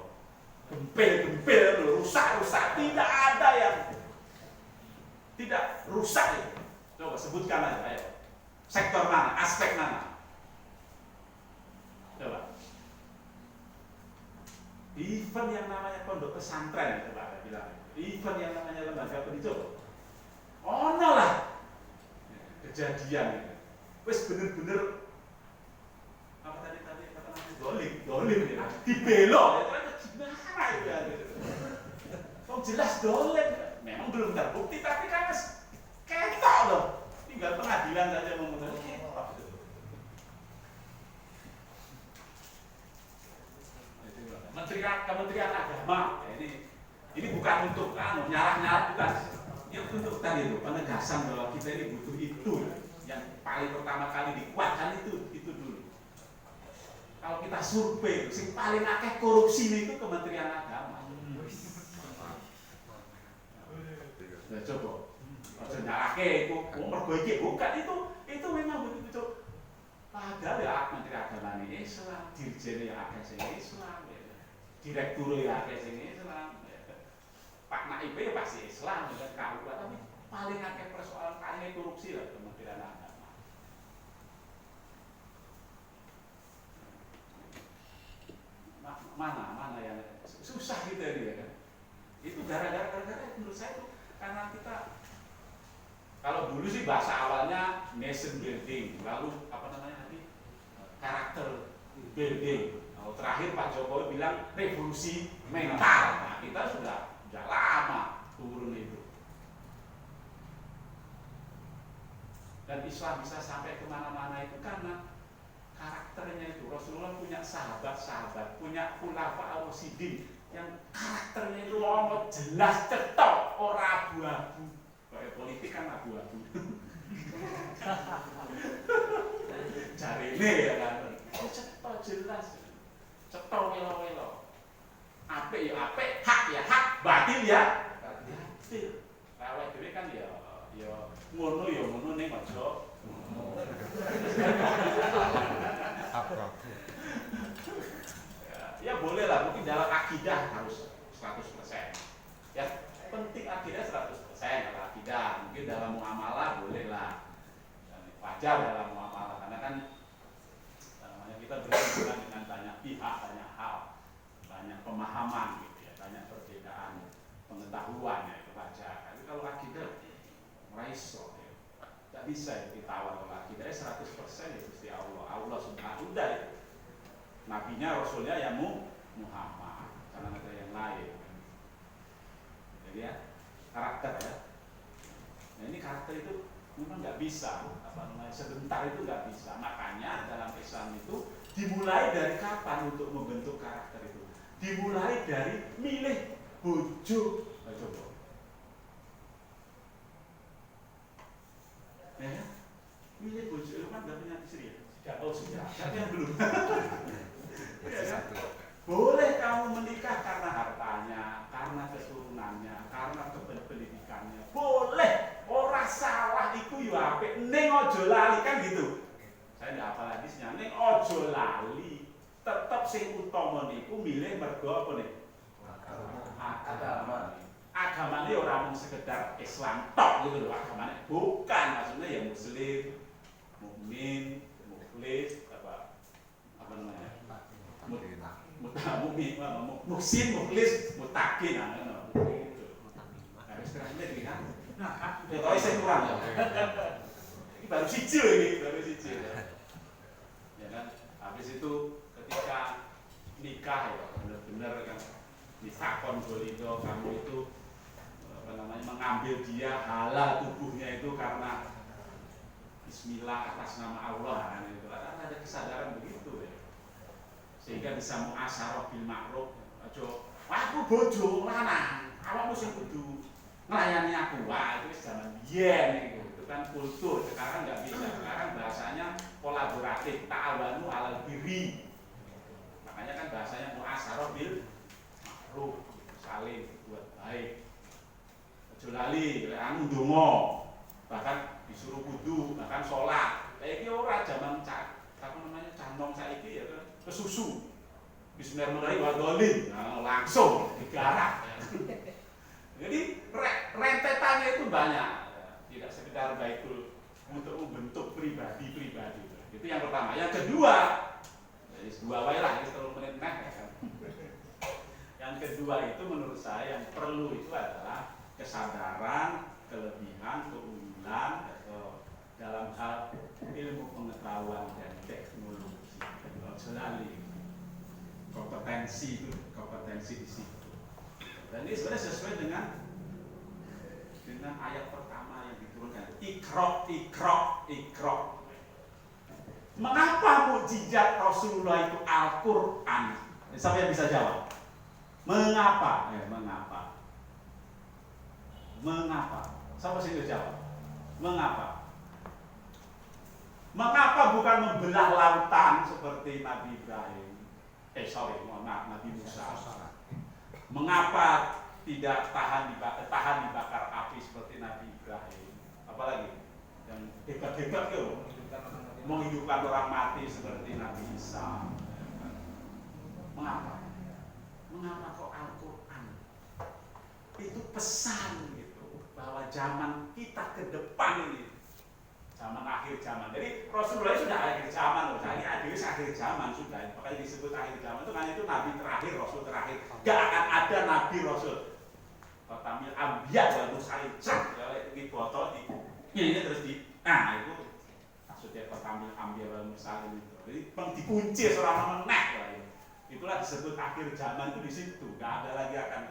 Gempil, rusak. Tidak ada yang tidak rusak itu. Coba sebutkan aja, ayo. Sektor mana, aspek mana? Coba. Event yang namanya pondok pesantren, coba saya bilang. Event yang namanya lembaga pendidikan. Oh no lah. Kejadian itu. Wes bener-bener apa tadi kata namanya dolim ya. Dibelok ya. Gimana itu ya? Oh jelas dolim. Memang belum terbukti tapi kan ketok loh. Tinggal pengadilan saja memutuskan. Kementerian Agama ini bukan untuk nyarah bukan, ini untuk tadi itu penegasan bahwa kita ini butuh itu yang paling pertama kali dikuatkan itu dulu. Kalau kita survei, yang paling akeh korupsi itu Kementerian Agama. Nah, coba, aja nyarake itu, mergo iki bukan itu memang betul-betul. Padahal ya Menteri Agama ini Islam, dirjen ya akeh sing Islam. Direktur ya akeh sing Islam. Pak Naib ya pasti Islam dan karuan tapi paling akeh persoalan paling korupsi lah Kementerian Agama. Mana yang susah gitu ya kan. Itu gara-gara menurut saya itu karena kita kalau dulu sih bahasa awalnya nation building, lalu apa namanya nanti karakter building. Terakhir Pak Jokowi bilang revolusi mental. Nah, kita sudah lama turun itu. Dan Islam bisa sampai kemana-mana itu karena karakternya itu. Rasulullah punya sahabat-sahabat, punya khulafa ar-rasyidin yang karakternya itu lomot jelas cetok, ora abu-abu. Kayak politik kan abu-abu. Cari ini ya kan. Cetok jelas. Cetok welo-welo. Apik ya apik, hak ya hak, batil ya batil. Awake dhewe kan ya ngono ning aja. Ya boleh lah, mungkin dalam akidah harus 100%. Ya, penting akidah 100% dalam akidah. Mungkin dalam muamalah boleh lah. Wajar dalam muamalah karena kan kita berhubungan dengan banyak pihak, banyak hal, banyak pemahaman gitu ya, banyak perbedaan pengetahuan ya, itu wajar. Tapi kalau akidah raiso ya, tidak bisa ya, ditawar kalau akidahnya 100% ya Gusti Allah sudah itu. Nabinya Rasulnya ya Muhammad, karena ada yang lain. Jadi ya karakter ya. Nah ini karakter itu memang nggak bisa, sebentar itu nggak bisa. Makanya dalam Islam itu dimulai dari kapan untuk membentuk karakter itu? Dimulai dari milih bojo. Nah, coba. Ya, milih bojo itu kan nggak punya istri ya? Oh sudah, tapi yang belum. Ya, boleh kamu menikah karena hartanya, karena keturunannya, karena pendidikannya. Boleh. Ora salah iku yo apik, ning aja lali kan gitu. Saya ndak hafal lagi sih, ning aja lali. Tetep sing utama niku milih mergo apa nih? Agama. Agamane ora mung sekedar Islam tok gitu lho, agamane bukan maksudnya ya muslim, mukmin, mukhlis, apa namanya? Muhsin, mukhlis, muttaqin ngono. Harus kerasnya kan. Nah, udah saya kurang ya. Ini baru siji ya kan. Habis itu ketika nikah ya benar-benar kan disakon golito kamu itu apa namanya mengambil dia halal tubuhnya itu karena Bismillah atas nama Allah kan itu ada kesadaran begitu ya. Sehingga bisa muasyarah bil ma'ruf. Aja aku bojo lanang, awakmu sing kudu melayani aku. Wah itu zaman biyen itu kan kultur. Sekarang nggak bisa. Sekarang bahasanya kolaboratif, ta'awanu 'alal birri. Makanya kan bahasanya muasyarah bil ma'ruf, saling buat baik. Aja lali lek anu ndonga, bahkan disuruh wudu, bahkan sholat. Iki ora zaman apa namanya candong saiki ya kan kesusu. Bismillahirrahmanirrahim langsung digarap. Jadi rentetannya itu banyak, tidak sekedar Baitul itu adalah kesadaran, kelebihan, keunggulan atau dalam hal ilmu pengetahuan dan teknologi. Selalu kompetensi di situ. Dan ini sebenarnya sesuai dengan ayat pertama yang diturunkan. Iqra. Mengapa mukjizat Rasulullah itu Al-Quran? Siapa yang bisa jawab? Mengapa? Mengapa? Siapa sih yang jawab? Mengapa? Mengapa bukan membelah lautan seperti Nabi Ibrahim? Nabi Musa. Mengapa tidak tahan dibakar api seperti Nabi Ibrahim? Apalagi yang hebat-hebat itu menghidupkan orang mati seperti Nabi Isa. Mengapa? Mengapa kok Al-Quran itu pesan gitu bahwa zaman kita ke depan ini zaman akhir zaman. Jadi Rasulullah sudah akhir zaman loh. Jadi akhir zaman sudah. Makanya disebut akhir zaman itu kan itu nabi terakhir, rasul terakhir. Gak akan ada nabi rasul. Tamil ambiya wal mursalin di foto ini terus itu maksudnya tamil ambiya wal mursalin itu. Jadi dikunci seorang meneh lah ya. Itulah disebut akhir zaman itu di situ. Gak ada lagi akan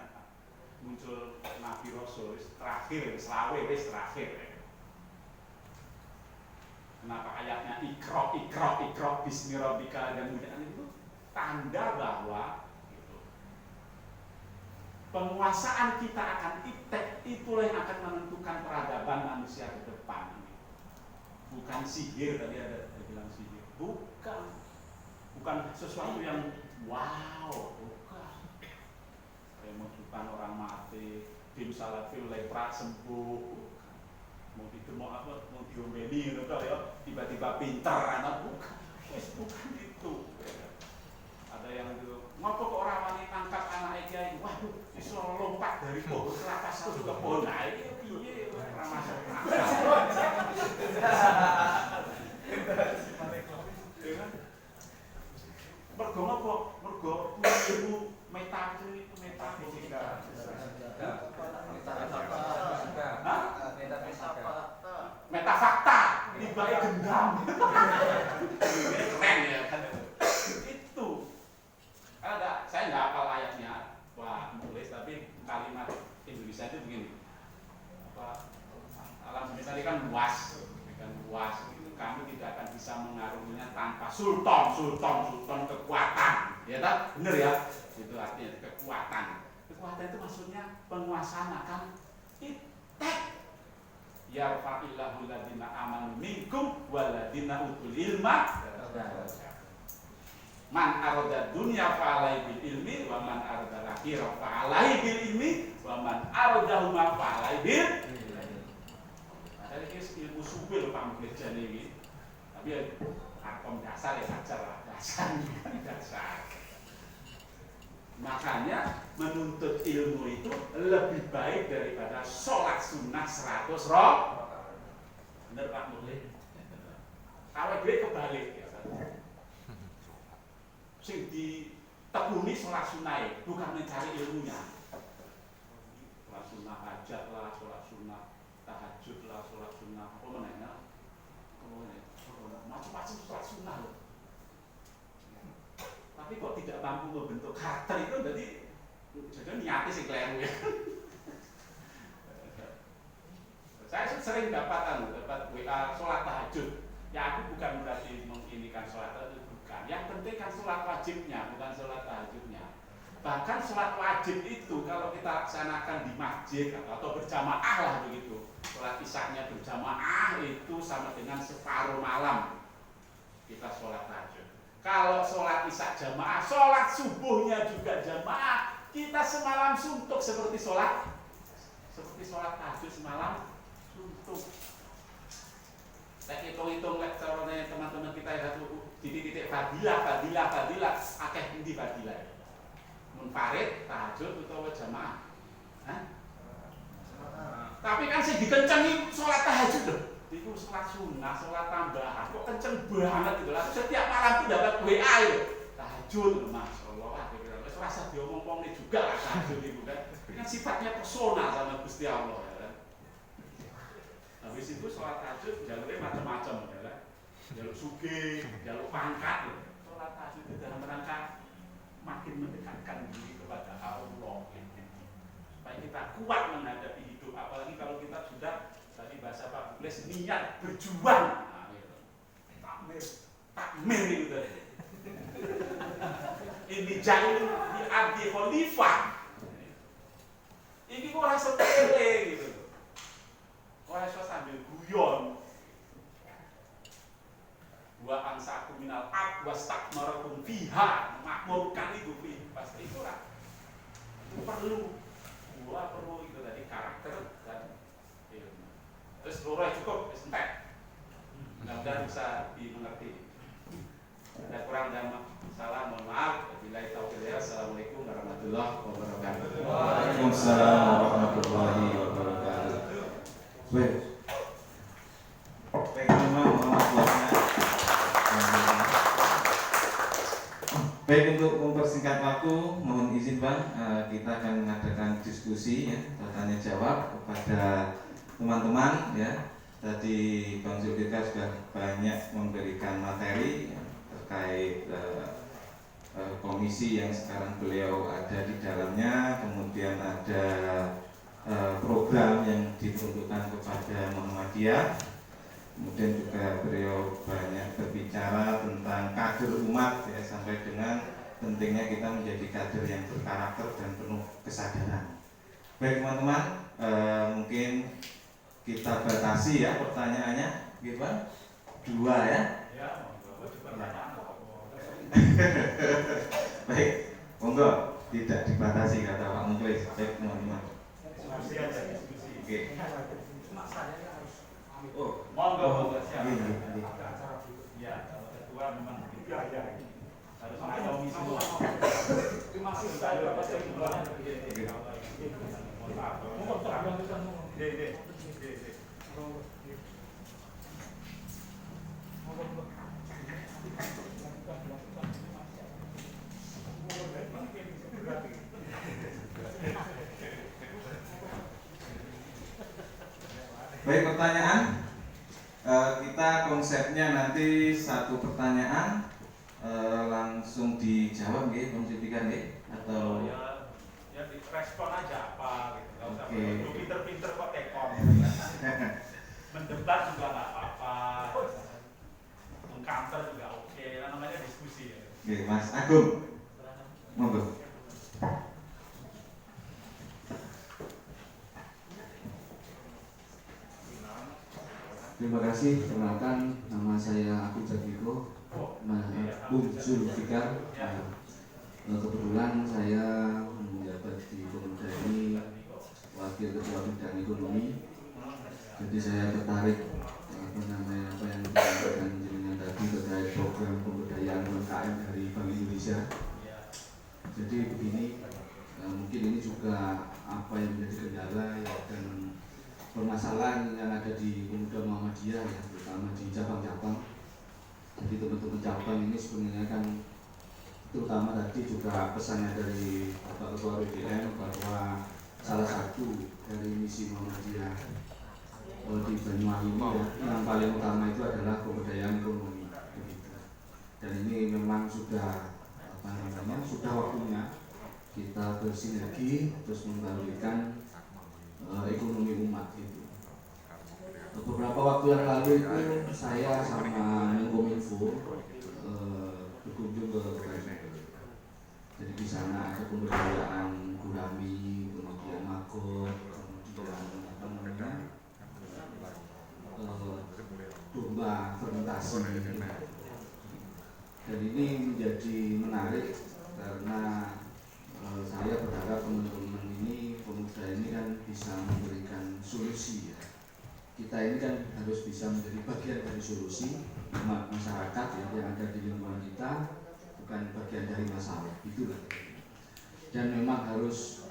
muncul nabi rasul terakhir, selawe wis terakhir. Kenapa ayatnya ikro bismi rabbika dan kemudian itu tanda bahwa gitu, penguasaan kita akan iptek itulah yang akan menentukan peradaban manusia ke depan. Bukan sihir, tadi ada bilang sihir. Bukan sesuatu yang wow, bukan. Kayak menghidupkan orang mati, bimsalafil lepra sembuh. Mau diombeni gitu ya, tiba-tiba pinter anak bukan itu. Ada yang itu, ngapa kok orang wanita angkat anak kiai, waduh, disuruh lompat dari pohon kelapa satu ke pohon lain, piye ora masuk. Mergo ngapa? Mergo ilmu metafisika. Metafakta, tiba-tiba gendam. Keren ya kan? Itu. Saya nggak hafal ayatnya, wah nulis tapi kalimat Indonesia itu begini. Alam semesta ini kan luas. Kamu tidak akan bisa mengarunginya tanpa sultan kekuatan. Ya tak? Bener ya? Itu artinya kekuatan. Kekuatan itu maksudnya penguasaan akan iptek. Yarfa'illahu ladina amanu minkum waladina utul ilma. Man arada dunya fa'alai bil ilmi wa man arada akhirah fa'alai bil ilmi wa man arada huma fa'alai bil ilmi. Padahal ini ilmu subil Pak Muglejan ini. Tapi ya akom dasar ya ajar dasar. Makanya menuntut ilmu itu lebih baik daripada sholat sunnah 100 rakaat. Bener Pak Mulih? Kalau gue kebalik ya. Sing ditekuni sholat sunnah bukan mencari ilmunya. Sholat sunnah hajat lah, sholat sunnah tahajud lah, sholat sunnah apa namanya? Macam-macam sholat sunnah loh. Tapi kok tidak mampu membentuk karakter itu berarti jadi niatnya sih keliru ya. Saya sering dapat WA sholat tahajud. Ya aku bukan berarti menginikan sholat tahajud, bukan. Yang penting kan sholat wajibnya, bukan sholat tahajudnya. Bahkan sholat wajib itu kalau kita laksanakan di masjid atau berjamaah lah begitu. Sholat isyaknya berjamaah itu sama dengan separuh malam kita sholat tahajud. Kalau sholat isya jamaah, sholat subuhnya juga jamaah, kita semalam suntuk seperti sholat tahajud semalam suntuk. Saya hitung-hitung lektornya teman-teman kita yang satu titik-titik fadilah, akeh endi fadilah. Munfarid, tahajud atau jamaah. Tapi kan sih dikencengin sholat tahajud loh. Itu sholat sunnah, sholat tambahan, kok kenceng banget gitu lah. Setiap malam itu dapat WA itu tahajud, masya Allah, rasa diomong-omongnya juga lah tahajud itu kan. Ini kan sifatnya persona sama Gusti Allah ya kan. Habis itu sholat tahajud jalurnya macam-macam ya kan. Jalur sugih, jalur pangkat. Sholat tahajud itu dalam rangka makin mendekatkan diri kepada Allah. Supaya kita kuat menghadapi hidup, apalagi kalau kita sudah tadi bahasa Pak Bukles niat berjuang. Nah, gitu. Takmir itu tadi. Ini jalur di abdi khalifah. Ini kok ora sepele gitu. Ora iso sambil guyon. Wa angsaku minal ab wastakmarakum fiha, makmurkan itu pasti itu lah. Itu perlu itu tadi karakter dan ilmu. Terus loro cukup wis entek. Mudah-mudahan bisa dimengerti. Ada kurang dan salah, mohon maaf. Wabillahi taufiq. Assalamualaikum warahmatullahi wabarakatuh. Waalaikumsalam warahmatullahi wabarakatuh. Baik. Baik, untuk mempersingkat waktu, mohon izin Bang, kita akan mengadakan diskusi ya, tanya jawab kepada teman-teman ya. Tadi Bang Zulfikar sudah banyak memberikan materi ya, terkait komisi yang sekarang beliau ada di dalamnya, kemudian ada program yang ditunjukkan kepada Muhammadiyah. Kemudian juga beliau banyak berbicara tentang kader umat ya, sampai dengan pentingnya kita menjadi kader yang berkarakter dan penuh kesadaran. Baik teman-teman, mungkin kita batasi ya pertanyaannya, gitu Bang? 2 ya? Baik, monggo tidak dibatasi kata Pak Mukhlis. Baik teman-teman. Oke. Oh, monggo siap. Iya. Ya, kalau ketua memang ya. Harus ada semua. Terima Baik, pertanyaan. Kita konsepnya nanti satu pertanyaan langsung dijawab nggih, Bang Zulfikar nggih, atau ya direspon aja apa gitu. Enggak usah Oke. pinter-pinter kok tekon. Mendebat juga enggak apa-apa. Mengcounter juga oke. Namanya diskusi ya. Oke, Mas Agung. Monggo. Terima kasih, perkenalkan nama saya Agung Jadwiko, Bung Zulfikar. Kebetulan saya menjabat di Pemuda ini wakil ketua bidang ekonomi. Jadi saya tertarik apa yang disampaikan jenengan tadi terkait program pemberdayaan UMKM dari Bank Indonesia. Jadi begini, mungkin ini juga apa yang menjadi kendala ya, dan permasalahan yang ada di Pemuda Muhammadiyah ya, terutama di cabang-cabang. Jadi teman-teman cabang ini sebenarnya kan, terutama tadi juga pesannya dari Bapak Ketua BDM bahwa salah satu dari misi Muhammadiyah di Banyuwangi ini ya, yang paling utama itu adalah pemberdayaan ekonomi. Dan ini memang sudah sudah waktunya kita bersinergi terus membalikkan ekonomi umat itu. Beberapa waktu yang lalu itu saya sama Menkominfo berkunjung ke Banyuwangi. Jadi di sana ada pemberdayaan gurami, kemudian magor, kemudian domba fermentasi. Dan ini menjadi menarik karena saya berharap teman-teman ini, pemuda ini kan bisa memberikan solusi ya. Kita ini kan harus bisa menjadi bagian dari solusi masyarakat ya, yang ada di lingkungan kita, bukan bagian dari masalah, itulah. Dan memang harus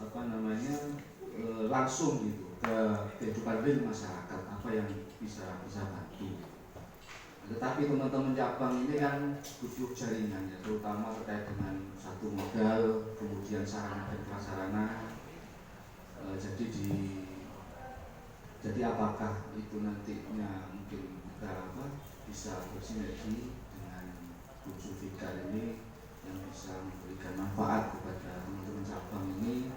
langsung gitu ke kehidupan real masyarakat, apa yang bisa bantu. Tetapi teman-teman cabang ini kan butuh jaringan ya, terutama terkait dengan satu modal, kemudian sarana dan prasarana, Jadi apakah itu nantinya mungkin kita bisa bersinergi dengan unsur Fikar ini yang bisa memberikan manfaat kepada teman-teman cabang ini,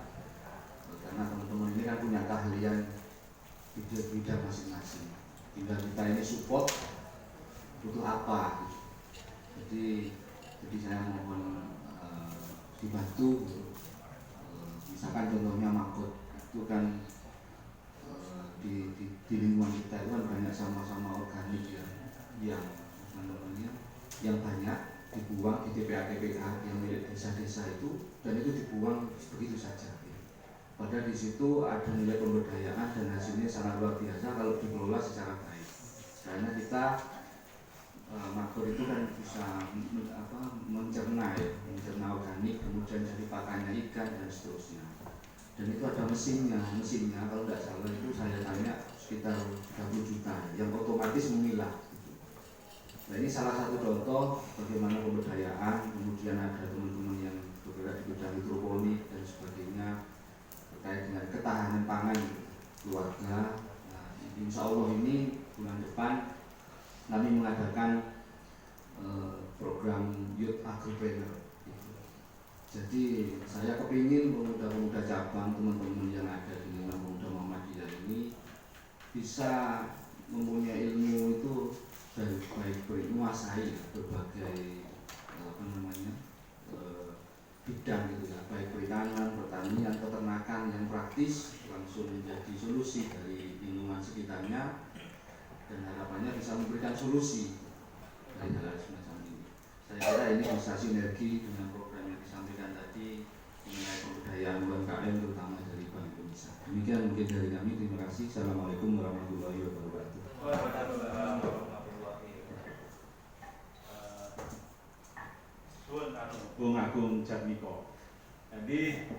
karena teman-teman ini kan punya keahlian bidang masing-masing. Tinggal kita ini support butuh apa gitu. Jadi saya mohon dibantu. Misalkan contohnya Makot itu kan di lingkungan kita itu kan banyak sama-sama organik ya, yang banyak dibuang di TPA-TPA yang milik desa-desa itu, dan itu dibuang begitu saja. Padahal di situ ada nilai pemberdayaan dan hasilnya sangat luar biasa kalau dikelola secara baik. Karena kita makro itu kan bisa mencerna organik, kemudian jadi pakannya ikan dan seterusnya. Dan itu ada mesinnya kalau tidak salah itu saya tanya sekitar 30 juta yang otomatis memilah. Nah, ini salah satu contoh bagaimana pemberdayaan. Kemudian ada teman-teman yang bergerak di bidang hidroponik dan sebagainya terkait dengan ketahanan pangan keluarga. Nah, insya Allah ini bulan depan kami mengadakan program Youth Agripreneur. Jadi saya kepingin pemuda-pemuda cabang, teman-teman yang ada di lingkungan pemuda Muhammadiyah ini bisa mempunyai ilmu itu dari baik menguasai berbagai bidang gitu ya, baik perikanan, pertanian, peternakan yang praktis langsung menjadi solusi dari lingkungan sekitarnya, dan harapannya bisa memberikan solusi dari hal semacam ini. Saya kira ini bisa sinergi dengan program yang disampaikan tadi mengenai pemberdayaan UMKM terutama dari Bank Indonesia. Demikian mungkin dari kami. Terima kasih. Assalamualaikum warahmatullahi wabarakatuh. Bung Agung Jatmiko. Jadi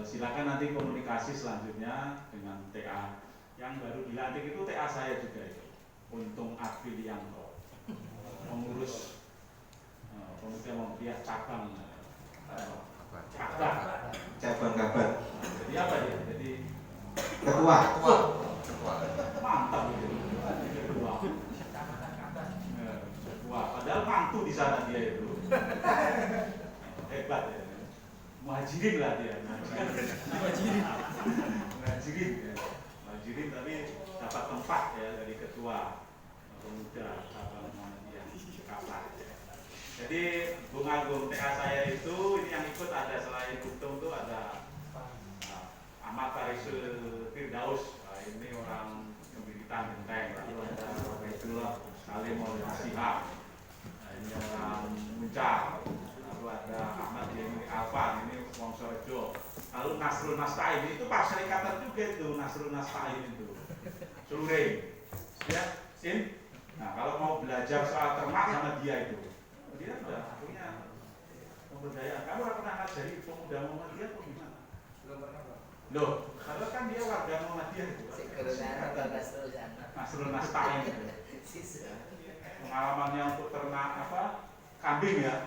silakan nanti komunikasi selanjutnya dengan TA yang baru dilantik itu. TA saya juga itu, Untung Afrilianto, pengurus pemuda Muhammadiyah cabang cabang Kabar. Jadi apa dia? Jadi Ketua. mantap gitu. Ketua. Padahal mantu di sana dia itu. Hebat ya. Muhajirin lah dia. Muhajirin tapi dapat tempat ya dari ketua pemuda cabang Muhammadiyah Kaplah. Jadi Bung Agung TA saya itu ini yang ikut ada selain Untung tuh ada Ahmad Tarisul Firdaus. Nah, ini orang pembibitan genteng. Lalu ada Baitullah Salim Al-Nasihah. Nah, ini orang Muncak. Lalu ada Ahmad Yeni Alfa, ini Wongsorejo. Lalu Nasrul Nasta'in itu perserikatan juga itu, Nasrul Nasta'in itu Seluruh ya, Sin. Nah, kalau mau belajar soal ternak sama dia itu, dia sudah punya pemberdayaan. Kamu pernah ngajari pemuda Muhammadiyah atau gimana? Belum pernah, Pak. Loh, kalau kan dia warga Muhammadiyah itu. Nasrul Nasta'in itu. Pengalamannya untuk ternak kambing ya.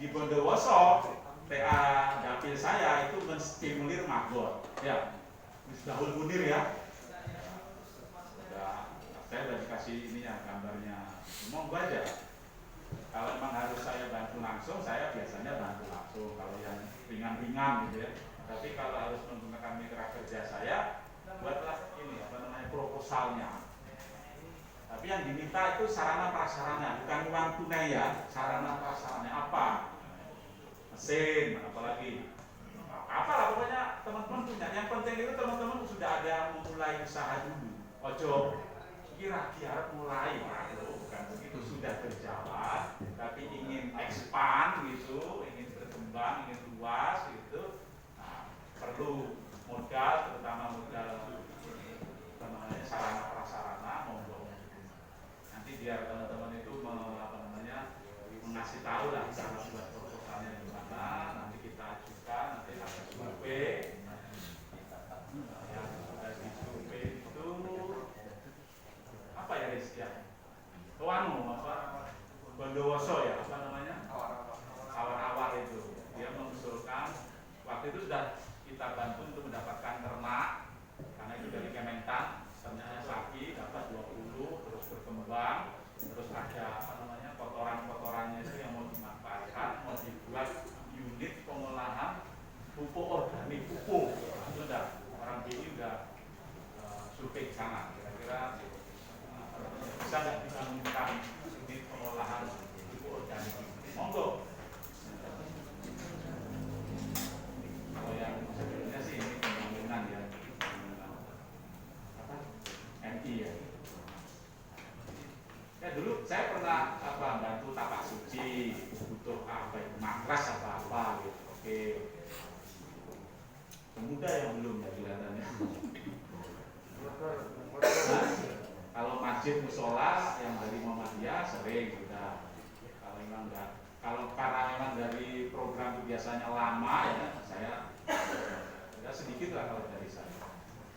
Di Bondowoso, TA dapil saya itu menstimulir magor. Ya, Misbahul Munir ya. Saya udah dikasih ininya gambarnya. Monggo aja. Kalau memang harus saya bantu langsung, saya biasanya bantu langsung. Kalau yang ringan-ringan gitu ya. Tapi kalau harus menggunakan mitra kerja saya, buatlah ini proposalnya. Tapi yang diminta itu sarana prasarana, bukan uang tunai ya. Sarana prasarana apa? Mesin, apalagi apalah pokoknya teman-teman punya. Yang penting itu teman-teman sudah ada memulai usaha dulu. Ojo kira-kira mulai, bukan begitu, sudah berjalan, tapi ingin expand gitu, ingin berkembang, ingin luas gitu. Nah, perlu modal, terutama modal sarana prasarana, monggo. Nanti biar teman-teman itu mengasih tahu lah cara buat proposalnya gimana. Nanti kita ajukan, nanti ada survei. Yang sudah di survei itu apa waktu itu sudah kita bantu untuk mendapatkan ternak, karena itu dari Kementan, ternaknya sapi dapat 20, terus berkembang, terus ada kotoran-kotorannya itu yang mau dimanfaatkan, mau dibuat unit pengolahan pupuk organik pupuk. Itu sudah orang BI sudah survei ke sana, kira-kira bisa nggak dibangunkan unit pengolahan pupuk organik. Monggo. Kalau yang sebelumnya sih ini pembangunan ya, MI ya. Ya dulu saya pernah bantu tapak suci, butuh apa itu matras apa gitu. Oke. Pemuda yang belum ya kelihatannya. Nah, kalau masjid musola yang dari Muhammadiyah sering sudah. Kalau memang enggak, kalau karena memang dari program biasanya lama ya saya sedikit lah kalau dari saya.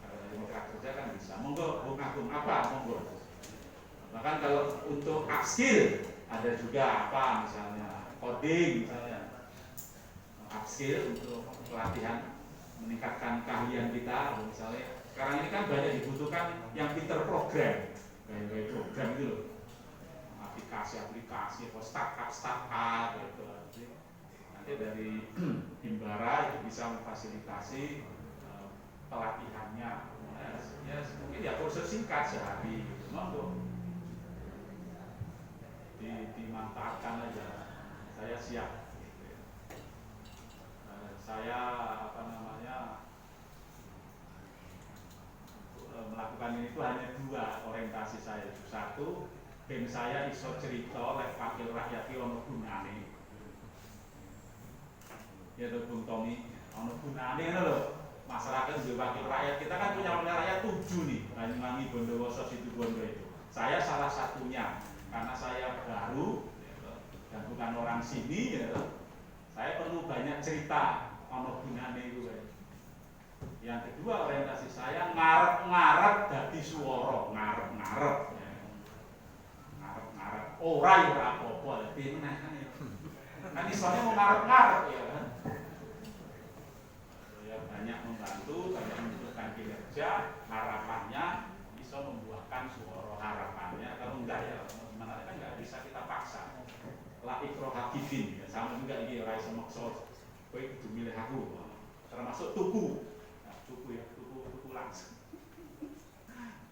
Kalau dari Mitra Kerja kan bisa. Monggo Bung Agung apa? Monggo. Bahkan kalau untuk upskill ada juga apa misalnya coding misalnya upskill untuk pelatihan meningkatkan keahlian kita misalnya. Sekarang ini kan banyak dibutuhkan yang pinter program, kayak program itu loh, aplikasi, startup gitu. Nanti dari Himbara itu bisa memfasilitasi pelatihannya. Ya mungkin ya kursus singkat sehari, gitu. Monggo dimanfaatkan aja. Saya siap. Saya melakukan ini itu hanya dua orientasi saya. Satu, ben saya iso cerita lek wakil rakyat iki ono gunane. Ya to Bung Tommy, ono gunane ngono lho. Masyarakat sebagai wakil rakyat kita kan punya wakil rakyat 7 nih, Banyuwangi, Bondowoso, Situbondo itu. Saya salah satunya karena saya baru dan bukan orang sini ya. Saya perlu banyak cerita ono gunane itu. Yang kedua orientasi saya ngarep dadi swara, ngarep. Ora ya ora apa-apa, dadi meneh kan. Kan isone mau ngarep ya kan. Ya banyak membantu, banyak menunjukkan kinerja, harapannya bisa membuahkan suara harapannya. Kalau enggak ya gimana kan enggak bisa kita paksa. La ikro hakifin ya sama juga iki ora iso maksa kowe kudu milih aku. Termasuk tuku langsung. Nah,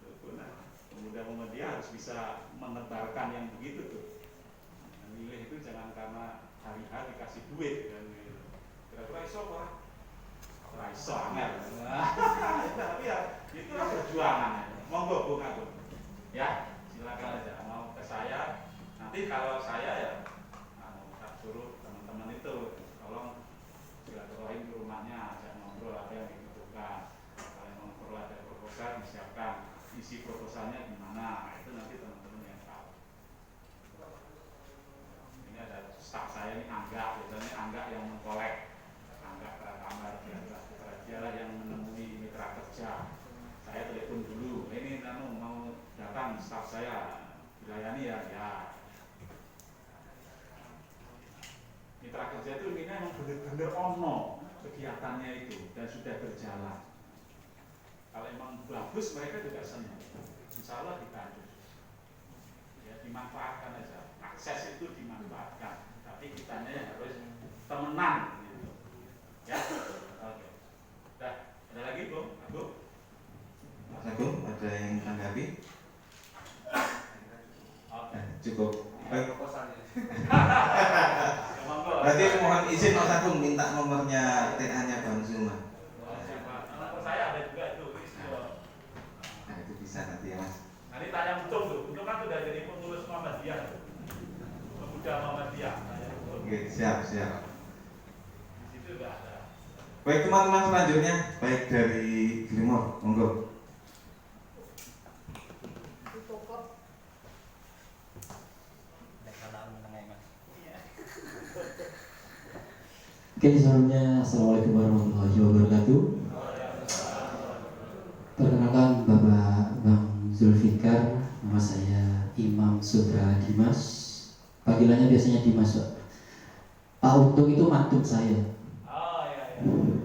pemuda-pemuda dia harus bisa menebarkan yang begitu tuh. Milih itu jangan karena hari-hari dikasih duit dan kira-kira iso apa? Ora iso angel. Tapi ya itulah perjuangannya. Monggo Bung Agung. Ya, silakan aja mau ke saya. Nanti kalau saya ya tak suruh teman-teman itu tolong silaturahim ke rumahnya, ajak ngobrol apa yang dibutuhkan. Ada proposal disiapkan, isi proposalnya gimana, nah, itu nanti teman-teman yang tahu. Ini ada staf saya ini Angga yang mengkolek, Angga Pratama dialah yang menemui mitra kerja. Saya telepon dulu, ini mau datang staf saya, dilayani ya. Mitra kerja itu ini memang benar-benar ono kegiatannya itu dan sudah berjalan. Kalau emang bagus mereka juga senang. Insya Allah dibantu. Ya dimanfaatkan aja. Akses itu dimanfaatkan. Tapi kitanya yang harus temenan. Gitu. Ya. Oke. Dah. Ada lagi Bung? Mas Agung, ada yang tanggapi? Oke. Cukup. Proposalnya. Berarti mohon izin Mas Agung minta nomornya TA-nya Bang Zuma. Saya ada juga itu. Nah itu bisa nanti ya Mas. Nanti tanya Untung tuh. Untung kan sudah jadi pengurus Muhammadiyah. Pemuda Muhammadiyah. Oke, siap. Di situ sudah ada. Baik teman-teman selanjutnya, baik dari Glimor, monggo. Oke, sebelumnya Assalamualaikum warahmatullahi wabarakatuh. Perkenalkan Bapak Bang Zulfikar, nama saya Imam Sudra Dimas. Panggilannya biasanya Dimas, Pak. Pak Untung itu mantu saya. Oh iya.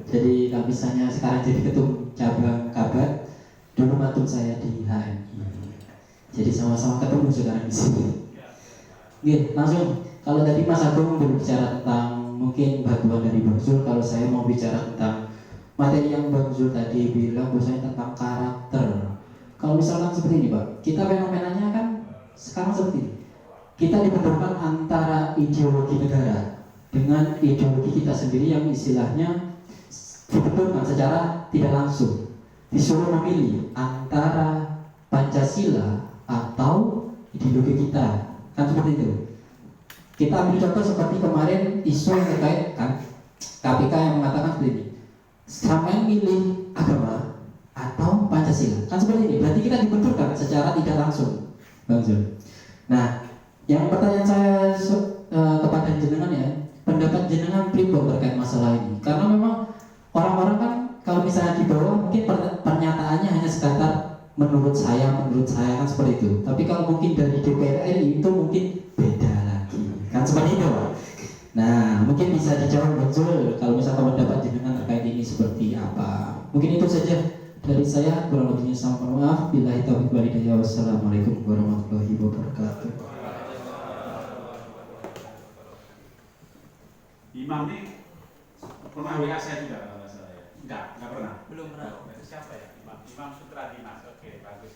Jadi kalau misalnya sekarang jadi ketum cabang Kabat, dulu mantu saya di HMI. Jadi sama-sama ketemu sekarang di sini. Oke, langsung. Kalau tadi Mas Agung berbicara tentang mungkin bantuan dari Bang Zul, kalau saya mau bicara tentang materi yang Bang Zul tadi bilang bahwasanya tentang karakter. Kalau misalkan seperti ini Pak, kita fenomenanya kan sekarang seperti ini. Kita dibenturkan antara ideologi negara dengan ideologi kita sendiri yang istilahnya dibenturkan secara tidak langsung. Disuruh memilih antara Pancasila atau ideologi kita, kan seperti itu. Kita ambil contoh seperti kemarin isu yang terkait kan KPK yang mengatakan seperti ini, sampai milih agama atau Pancasila, kan seperti ini. Berarti kita dibenturkan secara tidak langsung, Bang Zul. Nah, yang pertanyaan saya kepada jenengan ya, pendapat jenengan pripun terkait masalah ini? Karena memang orang-orang kan kalau misalnya di bawah mungkin pernyataannya hanya sekadar menurut saya kan seperti itu. Tapi kalau mungkin dari DPR RI itu mungkin beda lagi, kan seperti itu Pak. Nah, mungkin bisa dijawab Bang Zul kalau misalnya pendapat jenengan terkait ini seperti apa. Mungkin itu saja dari saya, kurang lebihnya saya mohon maaf. Billahi taufiq wal hidayah. Wassalamualaikum warahmatullahi wabarakatuh. Imam ini pernah WA saya juga kalau nggak salah ya? Enggak pernah. Belum pernah. Siapa ya? Imam Sutra Dimas. Oke, bagus.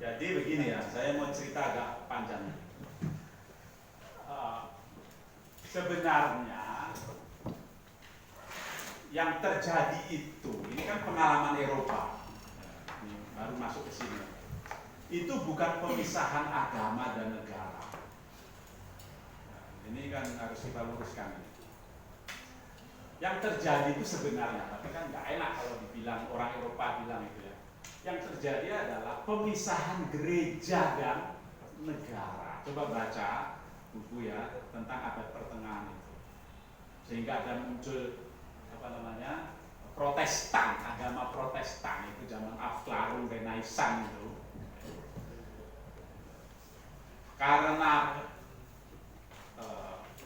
Jadi begini ya, saya mau cerita agak panjang. Sebenarnya yang terjadi itu, ini kan pengalaman Eropa, ini baru masuk ke sini. Itu bukan pemisahan agama dan negara. Ini kan harus kita luruskan. Yang terjadi itu sebenarnya, tapi kan nggak enak kalau dibilang orang Eropa bilang itu ya. Yang terjadi adalah pemisahan gereja dan negara. Coba baca buku ya tentang abad pertengahan itu, sehingga ada muncul Protestan, agama Protestan itu zaman Aflarun, Renaissance itu. Karena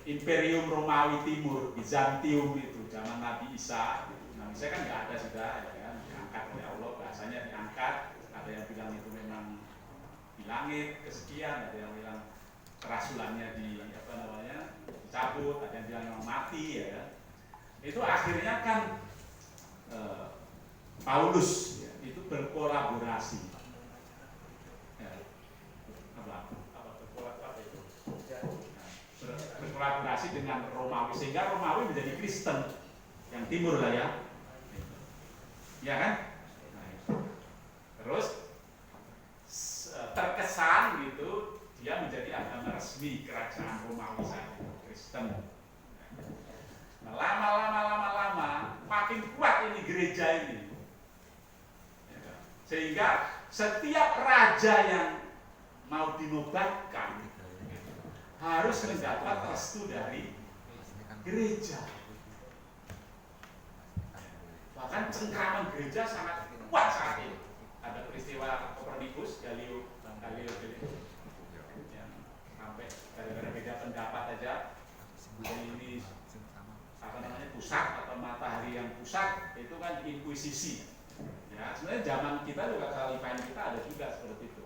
Imperium Romawi Timur, Bizantium itu zaman Nabi Isa. Nabi Isa kan nggak ada sudah, ya kan? Diangkat oleh Allah, bahasanya diangkat. Ada yang bilang itu memang di langit kesekian, ada yang bilang kerasulannya dicabut, ada yang bilang memang mati ya. Itu akhirnya kan Paulus ya, itu berkolaborasi. Ya, berkolaborasi dengan Romawi sehingga Romawi menjadi Kristen yang timur lah ya. Ya kan? Terus terkesan gitu dia menjadi agama resmi kerajaan Romawi saat itu, Kristen. Nah, lama makin kuat ini gereja ini, sehingga setiap raja yang mau dinobatkan harus mendapat restu dari gereja. Bahkan cengkraman gereja sangat kuat saat ini. Ada peristiwa Kopernikus, Galileo yang sampai gara-gara beda pendapat aja ini pusat atau matahari yang pusat itu kan inkuisisi. Ya, sebenarnya zaman kita juga kekhalifahan kita ada juga seperti itu.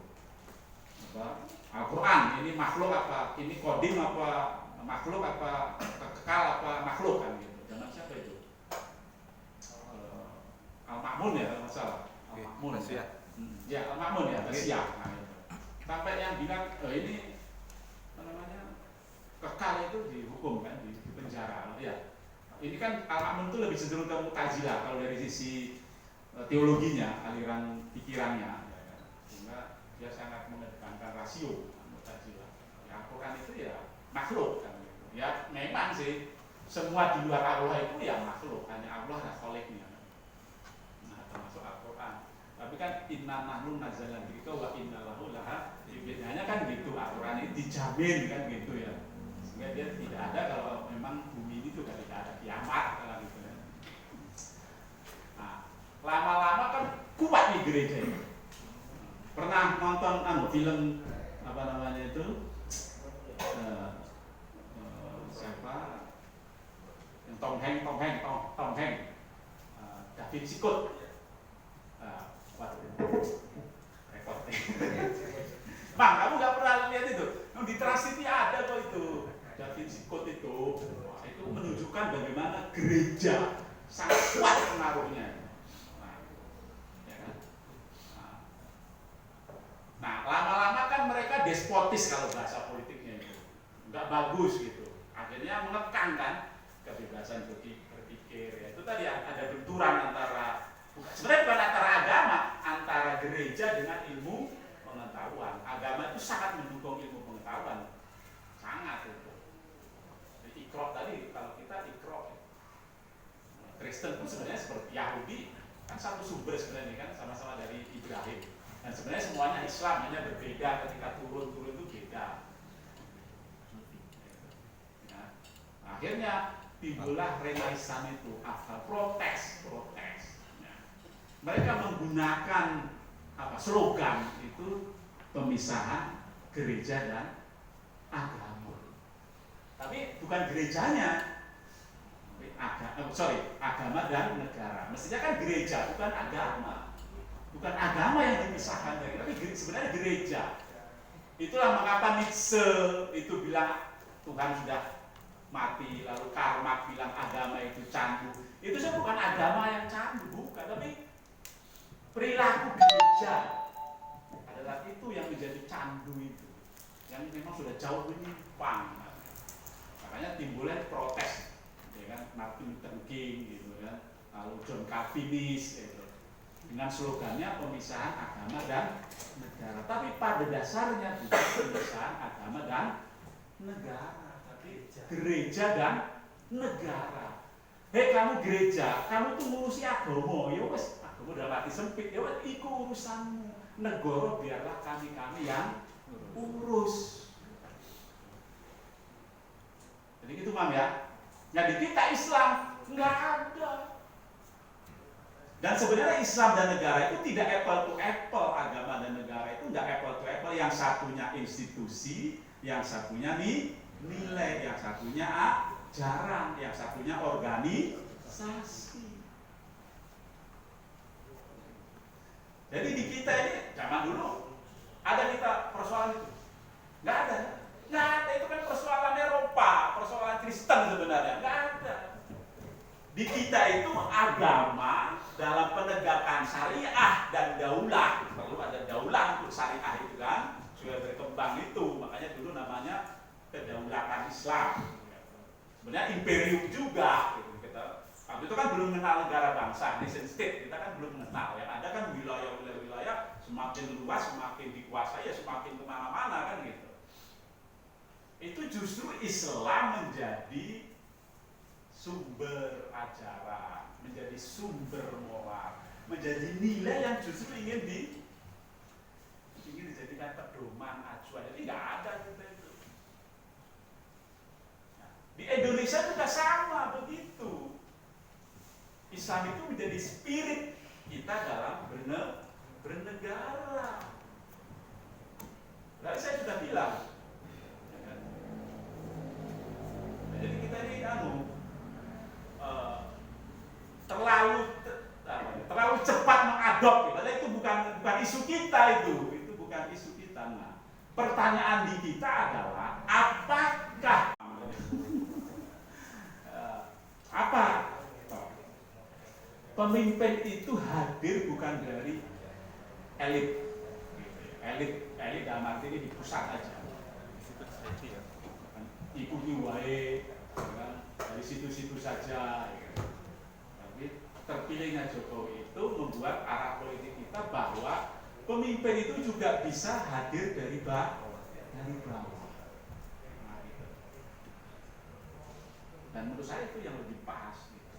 Al-Quran ini makhluk apa, ini kodim apa makhluk apa kekal apa makhluk kan gitu. Zaman siapa itu? Al-Ma'mun ya kalau nggak salah. Al-Ma'mun ya. Ya Al-Ma'mun ya, Persia. Nah, gitu. Sampai yang bilang ini apa namanya kekal itu dihukum kan di penjara. Ya. Ini kan Al-Ma'mun itu lebih cenderung ke Mu'tazilah kalau dari sisi teologinya, aliran pikirannya, ya, kan? Sehingga dia sangat mengedepankan rasio Mu'tazilah. Ya, Al-Quran itu ya makhluk kan gitu. Ya memang sih semua di luar Allah itu ya makhluk, hanya Allah lah kholiknya. Nah, termasuk Al-Quran. Tapi kan inna nahnu nazzalna dzikra wa inna lahu lahafidz. Kan gitu, Al-Quran ini dijamin kan gitu ya. Sehingga dia tidak ada kalau memang bumi ini juga tidak ada kiamat kalau gitu ya. Nah, lama-lama kan kuat nih gereja ini. Pernah nonton film apa namanya itu? Siapa? Yang Tom Hanks Da Vinci Code. Waduh, repot. Bang, kamu nggak pernah lihat itu? Yang di Trans City ada kok itu, Da Vinci Code itu. Wah, itu menunjukkan bagaimana gereja sangat kuat pengaruhnya. Ya kan? Nah, lama-lama kan mereka despotis kalau bahasa politiknya itu, nggak bagus gitu. Akhirnya mengekang kan kebebasan berpikir. Ya, itu tadi ada benturan antara, sebenarnya bukan antara agama, antara gereja dengan ilmu pengetahuan. Agama itu sangat mendukung ilmu pengetahuan, sangat itu. Jadi ikro tadi, kalau kita ikro, Kristen pun sebenarnya seperti Yahudi, kan satu sumber sebenarnya kan, sama-sama dari Ibrahim. Dan sebenarnya semuanya Islam, hanya berbeda ketika turun-turun itu beda. Ya. Akhirnya timbullah Renaissance itu, protes. Ya. Mereka menggunakan slogan itu pemisahan gereja dan agama. Tapi bukan gerejanya, agama dan negara. Mestinya kan gereja, bukan agama. Bukan agama yang dipisahkan dari, tapi sebenarnya gereja. Itulah mengapa Nietzsche itu bilang Tuhan sudah mati, lalu Karl Marx bilang agama itu candu. Itu bukan agama yang candu, bukan, tapi perilaku gereja adalah itu yang menjadi candu itu, yang memang sudah jauh menyimpang. Makanya timbulnya protes, ya kan, Martin Luther King gitu kan, lalu John Calvinis gitu, dengan slogannya pemisahan agama dan negara. Tapi pada dasarnya bukan pemisahan agama dan negara, tapi gereja dan negara. Hei kamu gereja, kamu tuh ngurusi agama, ya wes, agama dalam arti sempit, ya wes, iku urusanmu. Negara biarlah kami yang urus. Jadi gitu Mam ya. Nah di kita Islam nggak ada. Dan sebenarnya Islam dan negara itu tidak apple to apple. Agama dan negara itu nggak apple to apple. Yang satunya institusi, yang satunya nilai, yang satunya ajaran, yang satunya organisasi. Jadi di kita ini zaman dulu ada kita persoalan itu, nggak ada. Itu kan persoalan Eropa, persoalan Kristen sebenarnya, nggak ada. Di kita itu agama dalam penegakan syariah dan daulah, perlu ada daulah untuk syariah itu kan, sudah berkembang itu, makanya dulu namanya kedaulatan Islam. Sebenarnya imperium juga, gitu. Waktu itu kan belum mengenal negara bangsa, nation state, kita kan belum mengenal. Yang ada kan wilayah-wilayah semakin luas, semakin dikuasai, ya semakin kemana-mana kan gitu. Itu justru Islam menjadi sumber ajaran, menjadi sumber moral, menjadi nilai yang justru ingin dijadikan pedoman acuan. Jadi nggak ada kita itu. Nah, di Indonesia juga sama begitu. Islam itu menjadi spirit kita dalam bernegara. Lalu saya sudah bilang, ya kan? Nah, jadi kita ini terlalu cepat mengadop, padahal itu bukan isu kita itu bukan isu kita. Nah, pertanyaan di kita adalah apakah pemimpin itu hadir bukan dari elit dalam arti ini di pusat aja, ikuti wae dari situ-situ saja. Tapi terpilihnya Jokowi itu membuat arah politik kita bahwa pemimpin itu juga bisa hadir dari bawah. Dan menurut saya itu yang lebih pas gitu.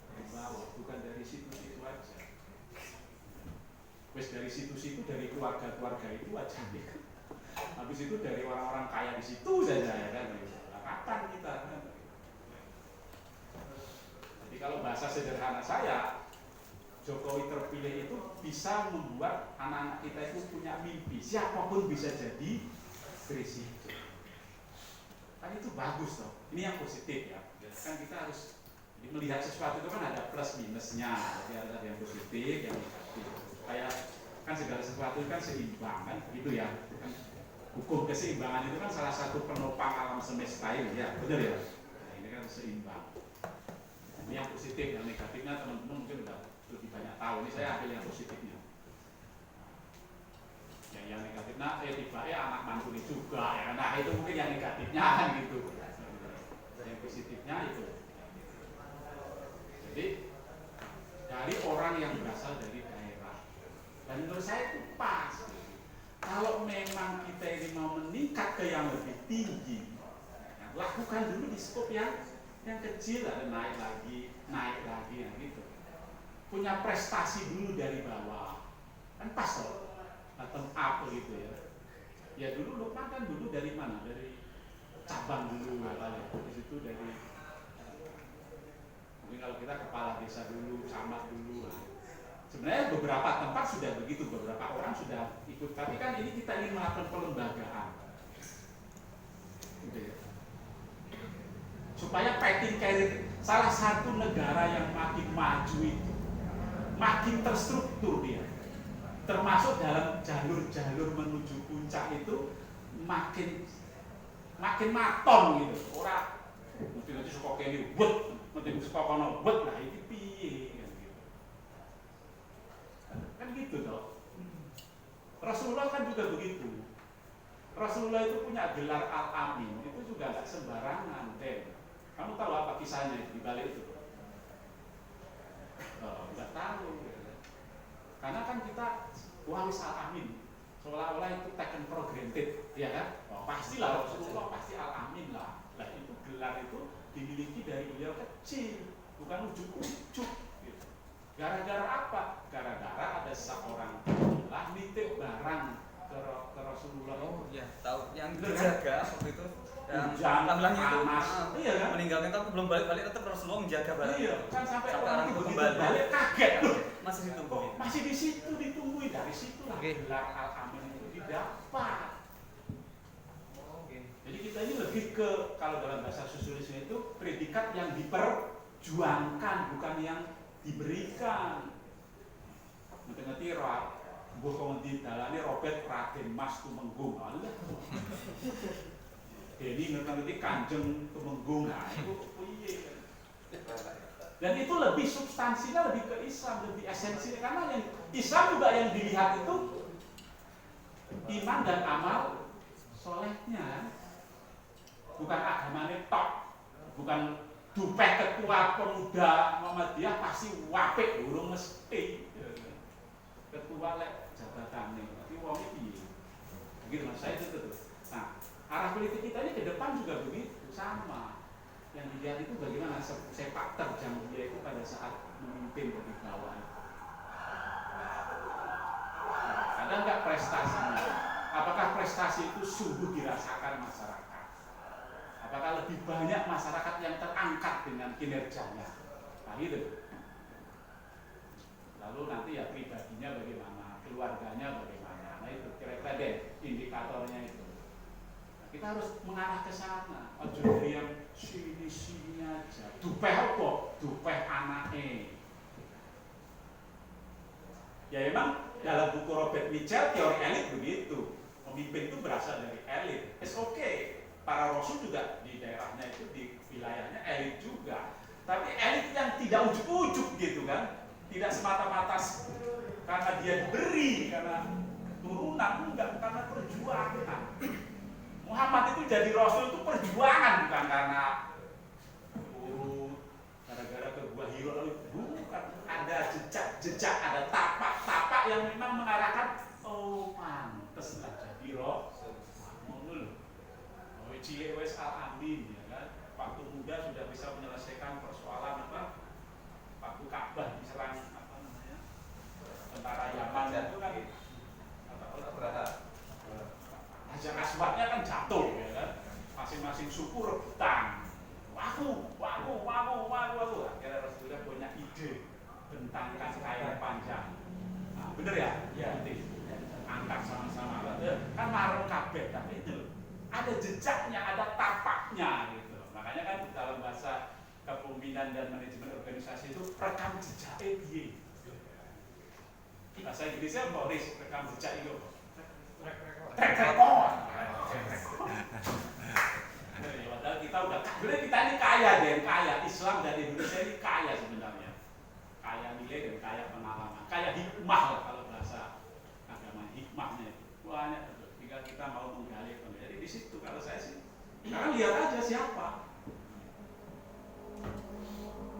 Dari bawah, bukan dari situ-situ aja. Wes dari situ-situ, dari keluarga-keluarga itu aja gitu. Habis itu dari orang-orang kaya di situ saja ya kan. Nah, kapan kita kan? Jadi kalau bahasa sederhana saya, Jokowi terpilih itu bisa membuat anak-anak kita itu punya mimpi. Siapapun bisa jadi presiden. Kan itu bagus toh. Ini yang positif ya. Kan kita harus melihat sesuatu itu kan ada plus minus. minusnya. Jadi harus ada yang positif, yang negatif. Kayak kan segala sesuatu kan seimbang kan, gitu ya. Kan, hukum keseimbangan itu kan salah satu penopang alam semesta ini ya, benar ya. Nah, ini kan seimbang. Ini yang positif, yang negatifnya teman-teman mungkin udah lebih banyak tahu. Ini saya ambil yang positifnya. Yang negatif, nah tiba-tiba anak mantuli juga ya, nah itu mungkin yang negatifnya kan gitu. Yang positifnya itu, jadi dari orang yang berasal dari daerah, dan menurut saya itu pas. Kalau memang kita ini mau meningkat ke yang lebih tinggi, lakukan dulu di skop yang kecil, ada naik lagi yang gitu. Punya prestasi dulu dari bawah, kan pas loh. Bottom up gitu ya. Ya dulu Lukman kan dulu dari mana? Dari cabang dulu ya. Di situ dari mungkin kalau kita kepala desa dulu, camat dulu. Sebenarnya beberapa tempat sudah begitu, beberapa orang sudah ikut. Tapi kan ini kita ingin melakukan pelembagaan. Gitu ya. Supaya fighting carry salah satu negara yang makin maju itu makin terstruktur dia. Termasuk dalam jalur-jalur menuju puncak itu makin maton gitu. Orang nanti suka kene wet, nanti suka kono wet, nah ini piye kan gitu toh. Rasulullah kan juga begitu. Rasulullah itu punya gelar Al-Amin, itu juga nggak sembarangan deh. Kamu tahu apa kisahnya di balik itu? Nggak tahu. Karena kan kita wis Al-Amin, seolah-olah itu taken for granted, ya kan? Oh, pastilah Rasulullah pasti Al-Amin lah. Nah itu gelar itu dimiliki dari beliau kecil, bukan ujuk-ujuk. Gitu. Gara-gara apa? Gara-gara ada seorang lah nitip barang ke Rasulullah. Oh iya, tahu yang dijaga waktu itu. Yang laki-lakinya itu iya kan? Meninggalkan tapi belum balik tetap Rasulullah menjaga barang. Iya, kan sampai orang itu kembali balik kaget loh. Masih ditungguin. Masih di situ ditungguin, dari situlah gelar Al-Amin itu didapat. Jadi kita ini lebih ke, kalau dalam bahasa sosialisme itu predikat yang diperjuangkan, bukan yang diberikan. Ngerti-ngerti buah komedi dalane Robert Raden Mas Tumenggung. Ini ngerti Kanjeng Tumenggung, nah itu piye. Dan itu lebih substansinya, lebih ke Islam, lebih esensinya. Karena yang Islam juga yang dilihat itu iman dan amal solehnya, bukan agamanya tok, bukan dupeh ketua pemuda Muhammadiyah pasti wapik, urung mesti ketua lek jabatannya, tapi wong iki begitu mas saya itu tuh. Nah, arah politik kita ini ke depan juga begitu, sama. Yang dilihat itu bagaimana sepak terjang dia itu pada saat memimpin dari bawah. Ada nggak prestasinya? Apakah prestasi itu sungguh dirasakan masyarakat? Apakah lebih banyak masyarakat yang terangkat dengan kinerjanya? Nah gitu. Lalu nanti ya pribadinya bagaimana, keluarganya bagaimana. Nah itu kira-kira deh indikatornya itu. Kita harus mengarah ke sana. Ojo dari yang sini aja. Dupeh apa? Dupeh anake. Ya emang dalam buku Robert Mitchell teori elit begitu. Pemimpin itu berasal dari elit. It's okay. Para rasul juga di daerahnya itu, di wilayahnya elit juga. Tapi elit yang tidak ujuk-ujuk gitu kan. Tidak semata-mata karena dia diberi, karena turunan, enggak, karena perjuangan. Muhammad itu jadi Rasul itu perjuangan, bukan karena gara-gara ke Gua Hiro, bukan. Ada jejak-jejak, ada tapak-tapak yang memang mengarahkan, oh pantes lah jadi Rasul. Oh cilik wes Al-Amin ya kan. Waktu muda sudah bisa menyelesaikan persoalan apa? Waktu Ka'bah diserang apa namanya? Tentara Yaman itu kan Hajar Aswadnya kan jatuh ya kan. Masing-masing suku rebutan. Waku. Akhirnya Rasulullah punya ide bentangkan kain panjang. Nah, bener ya? Iya. Angkat sama-sama. Kan marung kabeh tapi itu ada jejaknya, ada tapak rekam jejake piye. Bahasa Inggrisnya Boris, rekam jejak itu. Track record. Padahal kita udah, sebenarnya kita ini kaya deh, kaya Islam dan Indonesia ini kaya sebenarnya, kaya nilai dan kaya pengalaman, kaya hikmah lah kalau bahasa agama, hikmahnya itu banyak betul. Jika kita mau menggali, jadi di situ kalau saya sih, sekarang lihat aja siapa.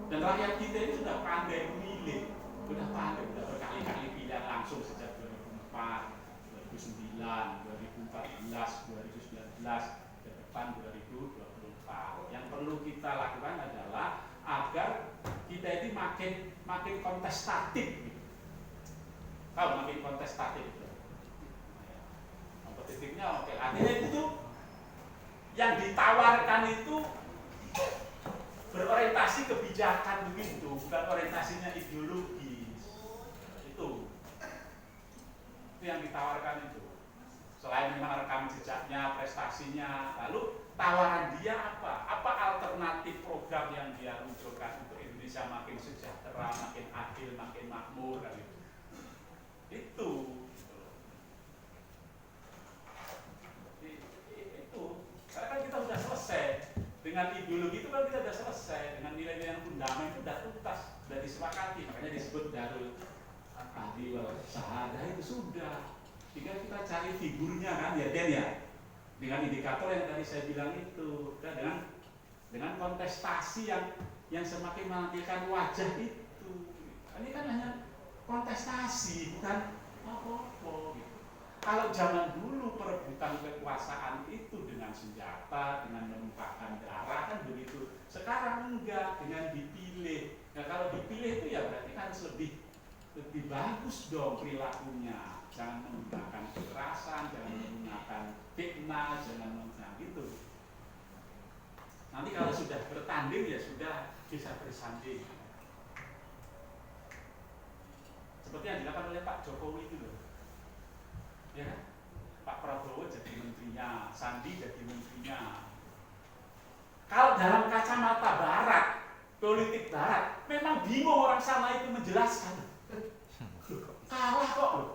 Dan rakyat kita ini sudah pandai memilih, sudah pandai, sudah berkali-kali pilihan langsung sejak 2004, 2009, 2014, 2019, ke depan 2024. Yang perlu kita lakukan adalah agar kita ini makin kontestatif. Tahu makin kontestatif itu. Kompetitifnya oke. Artinya itu yang ditawarkan itu berorientasi kebijakan begitu, bukan orientasinya ideologis. Itu yang ditawarkan itu. Selain memang rekam jejaknya, prestasinya, lalu tawaran dia apa? Apa alternatif program yang dia munculkan untuk Indonesia makin sejahtera, makin adil, makin makmur kan itu. Itu. Karena kan kita sudah selesai dengan ideologi itu, kan kita sudah selesai dengan nilai-nilai yang fundamental itu sudah tuntas, sudah disepakati, makanya disebut darul adil wal syahadah itu sudah. Tinggal kita cari figurnya kan ya Den ya, dengan indikator yang tadi saya bilang itu, dan dengan kontestasi yang semakin menampilkan wajah itu. Ini kan hanya kontestasi, bukan apa-apa gitu. Kalau zaman dulu perebutan kekuasaan itu dengan senjata, dengan menumpahkan darah kan begitu. Sekarang enggak, dengan dipilih. Nah kalau dipilih itu ya berarti kan lebih bagus dong perilakunya. Jangan menggunakan kekerasan, jangan menggunakan fitnah, jangan menggunakan gitu. Nanti kalau sudah bertanding ya sudah bisa bersanding. Seperti yang dilakukan oleh Pak Jokowi itu loh. Ya kan? Pak Prabowo jadi menterinya, Sandi jadi menterinya. Kalau dalam kacamata barat, politik barat, memang bingung orang sana itu menjelaskan. Kalah kok loh.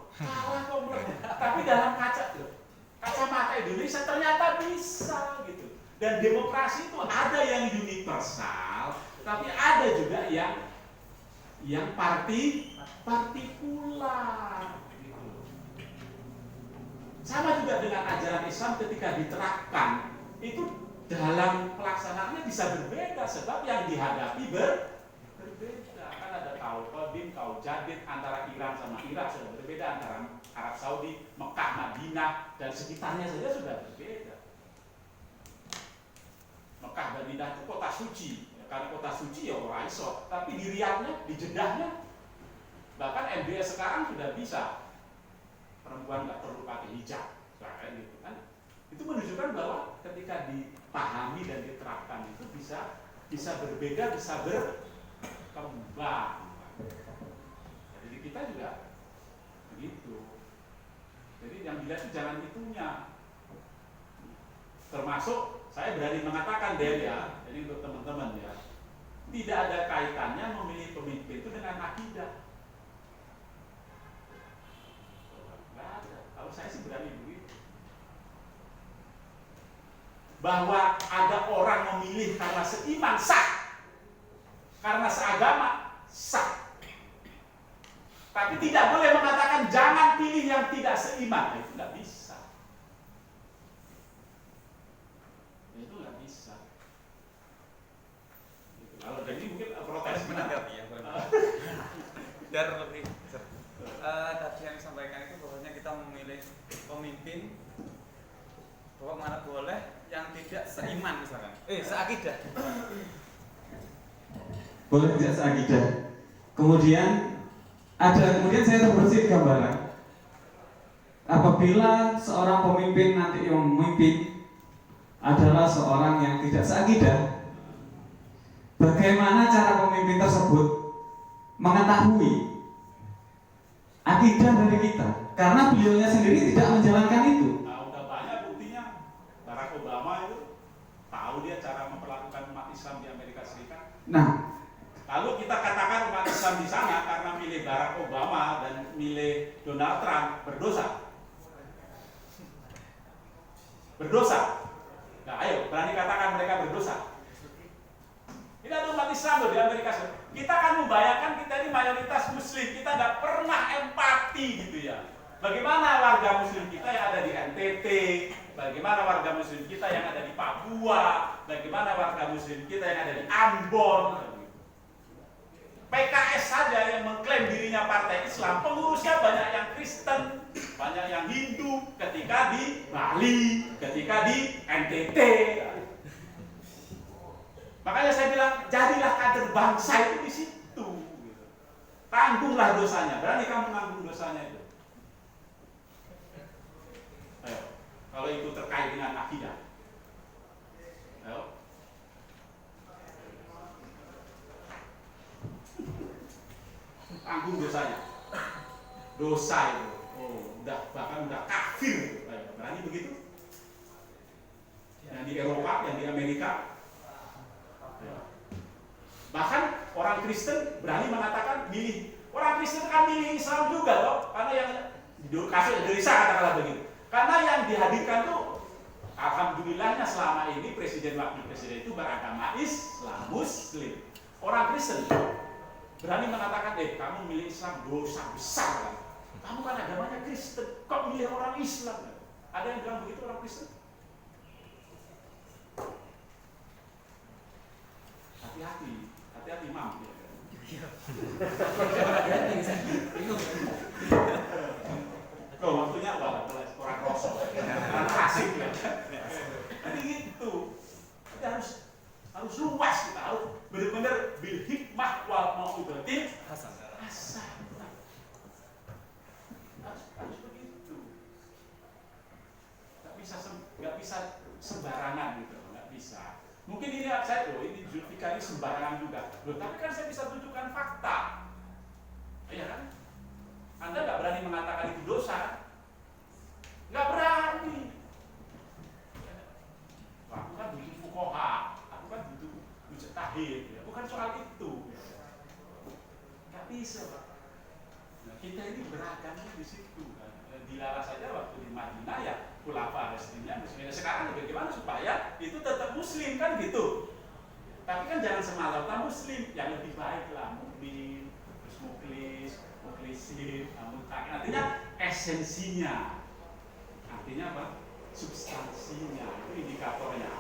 Tapi dalam kacamata Indonesia ternyata bisa gitu. Dan demokrasi itu ada yang universal, tapi ada juga yang partikular. Gitu. Sama juga dengan ajaran Islam ketika diterapkan itu dalam pelaksanaannya bisa berbeda sebab yang dihadapi berbeda. Kan ada Qadim, Qaujadid antara Iran sama Irak sudah berbeda, antara Arab Saudi, Mekah, Madinah dan sekitarnya saja sudah berbeda. Mekah, Madinah itu kota suci, ya, karena kota suci ya orang iso, tapi di Riyadhnya, di Jedahnya, bahkan MBS sekarang sudah bisa perempuan nggak perlu pakai hijab, kayak gitu kan? Itu menunjukkan bahwa ketika dipahami dan diterapkan itu bisa berbeda, bisa berkembang. Jadi kita juga begitu. Jadi yang dilihat itu jangan itunya. Termasuk saya berani mengatakan deh ya, jadi untuk teman-teman ya, tidak ada kaitannya memilih pemimpin itu dengan akidah. Nggak ada. Kalau saya sih berani begitu. Bahwa ada orang memilih karena seiman sah, karena seagama sah. Tapi tidak boleh mengatakan jangan pilih yang tidak seiman. Itu nggak bisa. Itu nggak bisa. Gitu. Kalau jadi mungkin protes menanggapi yang biar lebih tadi yang disampaikan itu bahwasanya kita memilih pemimpin bahwa mana boleh yang tidak seiman misalkan seakidah Boleh tidak seakidah. Kemudian saya terbersih gambaran apabila seorang pemimpin nanti yang memimpin adalah seorang yang tidak seakidah, bagaimana cara pemimpin tersebut mengetahui akidah dari kita? Karena beliaunya sendiri tidak menjalankan itu. Nah, udah banyak buktinya. Barack Obama itu tahu dia cara memperlakukan umat Islam di Amerika Serikat. Nah, Lalu kita katakan umat Islam Islam di sana karena milih Barack Obama dan milih Donald Trump berdosa? Berdosa? Nah, ayo berani katakan mereka berdosa. Ini ada umat Islam loh di Amerika Serikat. Kita akan membayangkan kita ini mayoritas Muslim, kita nggak pernah empati gitu ya. Bagaimana warga Muslim kita yang ada di NTT, bagaimana warga Muslim kita yang ada di Papua, bagaimana warga Muslim kita yang ada di Ambon. PKS saja yang mengklaim dirinya partai Islam, pengurusnya banyak yang Kristen, banyak yang Hindu, ketika di Bali, ketika di NTT. Makanya saya bilang, jadilah kader bangsa itu di situ. Tanggunglah dosanya, berani kamu menanggung dosanya itu. Ayo, kalau itu terkait dengan akidah. Ayo. Tanggung dosanya. Dosa itu. Oh, bahkan udah kafir. Ayo, berani begitu? Yang di Eropa, yang di Amerika. Bahkan orang Kristen berani mengatakan milih. Orang Kristen kan milih Islam juga loh, karena yang kasus Indonesia katakanlah begitu. Karena yang dihadirkan tuh, alhamdulillahnya selama ini presiden wakil presiden itu beragama Islam Muslim. Orang Kristen berani mengatakan, kamu milih Islam dosa besar kan? Kamu kan agamanya Kristen, kok milih orang Islam? Ada yang bilang begitu orang Kristen? Hati-hati mam. Loh, waktunya apa? Orang kosong, orang asik ya. Jadi gitu. Kita harus luas, kita harus benar-benar bil hikmah wal mau'izatil hasanah. Harus begitu. Nggak bisa sembarangan gitu, nggak bisa. Mungkin ini saya ini Zulfikar ini sembarangan juga. Loh, tapi kan saya bisa tunjukkan fakta. Iya kan? Anda nggak berani mengatakan itu dosa. Nggak berani. Aku kan butuh fuqaha, aku kan butuh mujtahid, ya. Bukan soal itu. Nggak bisa, Pak. Nah, kita ini beragam di situ kan. Dilarang saja waktu di Madinah ya khulafa Rasulullah muslimnya. Sekarang bagaimana supaya itu tetap muslim kan gitu. Tapi kan jangan semata-mata muslim, yang lebih baik lah mukmin, terus muklisin, mutakin. Artinya esensinya. Artinya apa? Substansinya. Itu indikatornya.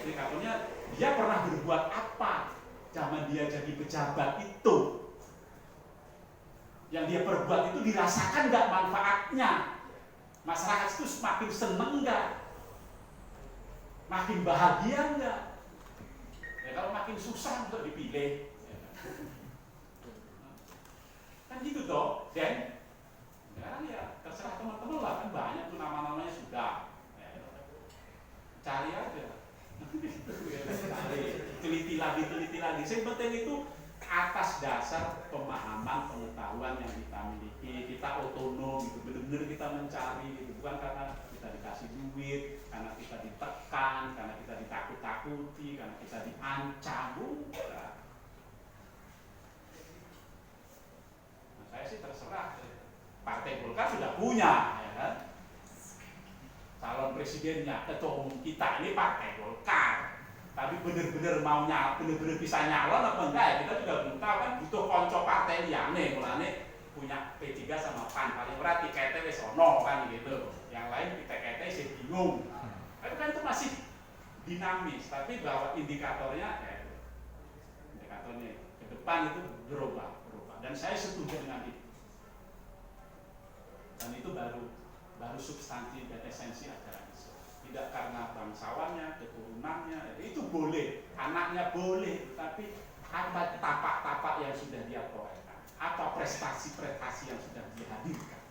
Indikatornya dia pernah berbuat apa zaman dia jadi pejabat itu. Yang dia perbuat itu dirasakan nggak manfaatnya? Masyarakat itu semakin seneng nggak? Makin bahagia nggak? Ya kalau makin susah untuk dipilih, kan gitu toh, dan ya terserah teman-teman lah, kan banyak tuh nama-namanya sudah, cari aja, teliti lagi. Yang penting itu atas dasar pemahaman pengetahuan yang kita miliki, kita otonom gitu, benar-benar kita mencari gitu, bukan karena kita dikasih duit, karena kita ditekan, karena kita ditakut-takuti, karena kita diancam, bukan. Nah, saya sih terserah, Partai Golkar sudah punya, ya kan? Calon presidennya, ketua umum kita ini Partai Golkar. Tapi bener-bener maunya, bener-bener bisa nyalon apa enggak ya, kita juga belum tahu kan, butuh konco partai liane, mulane punya P3 sama PAN, paling berat tiketnya wis ono kan gitu, yang lain tiketnya sih bingung. Tapi kan itu masih dinamis, tapi bahwa indikatornya indikatornya ke depan itu berubah, dan saya setuju dengan itu. Dan itu baru substansi dan esensi ajaran Islam. Tidak karena bangsawannya, keturunannya, itu boleh, anaknya boleh, tapi apa tapak-tapak yang sudah dia torehkan, apa prestasi-prestasi yang sudah dia hadirkan.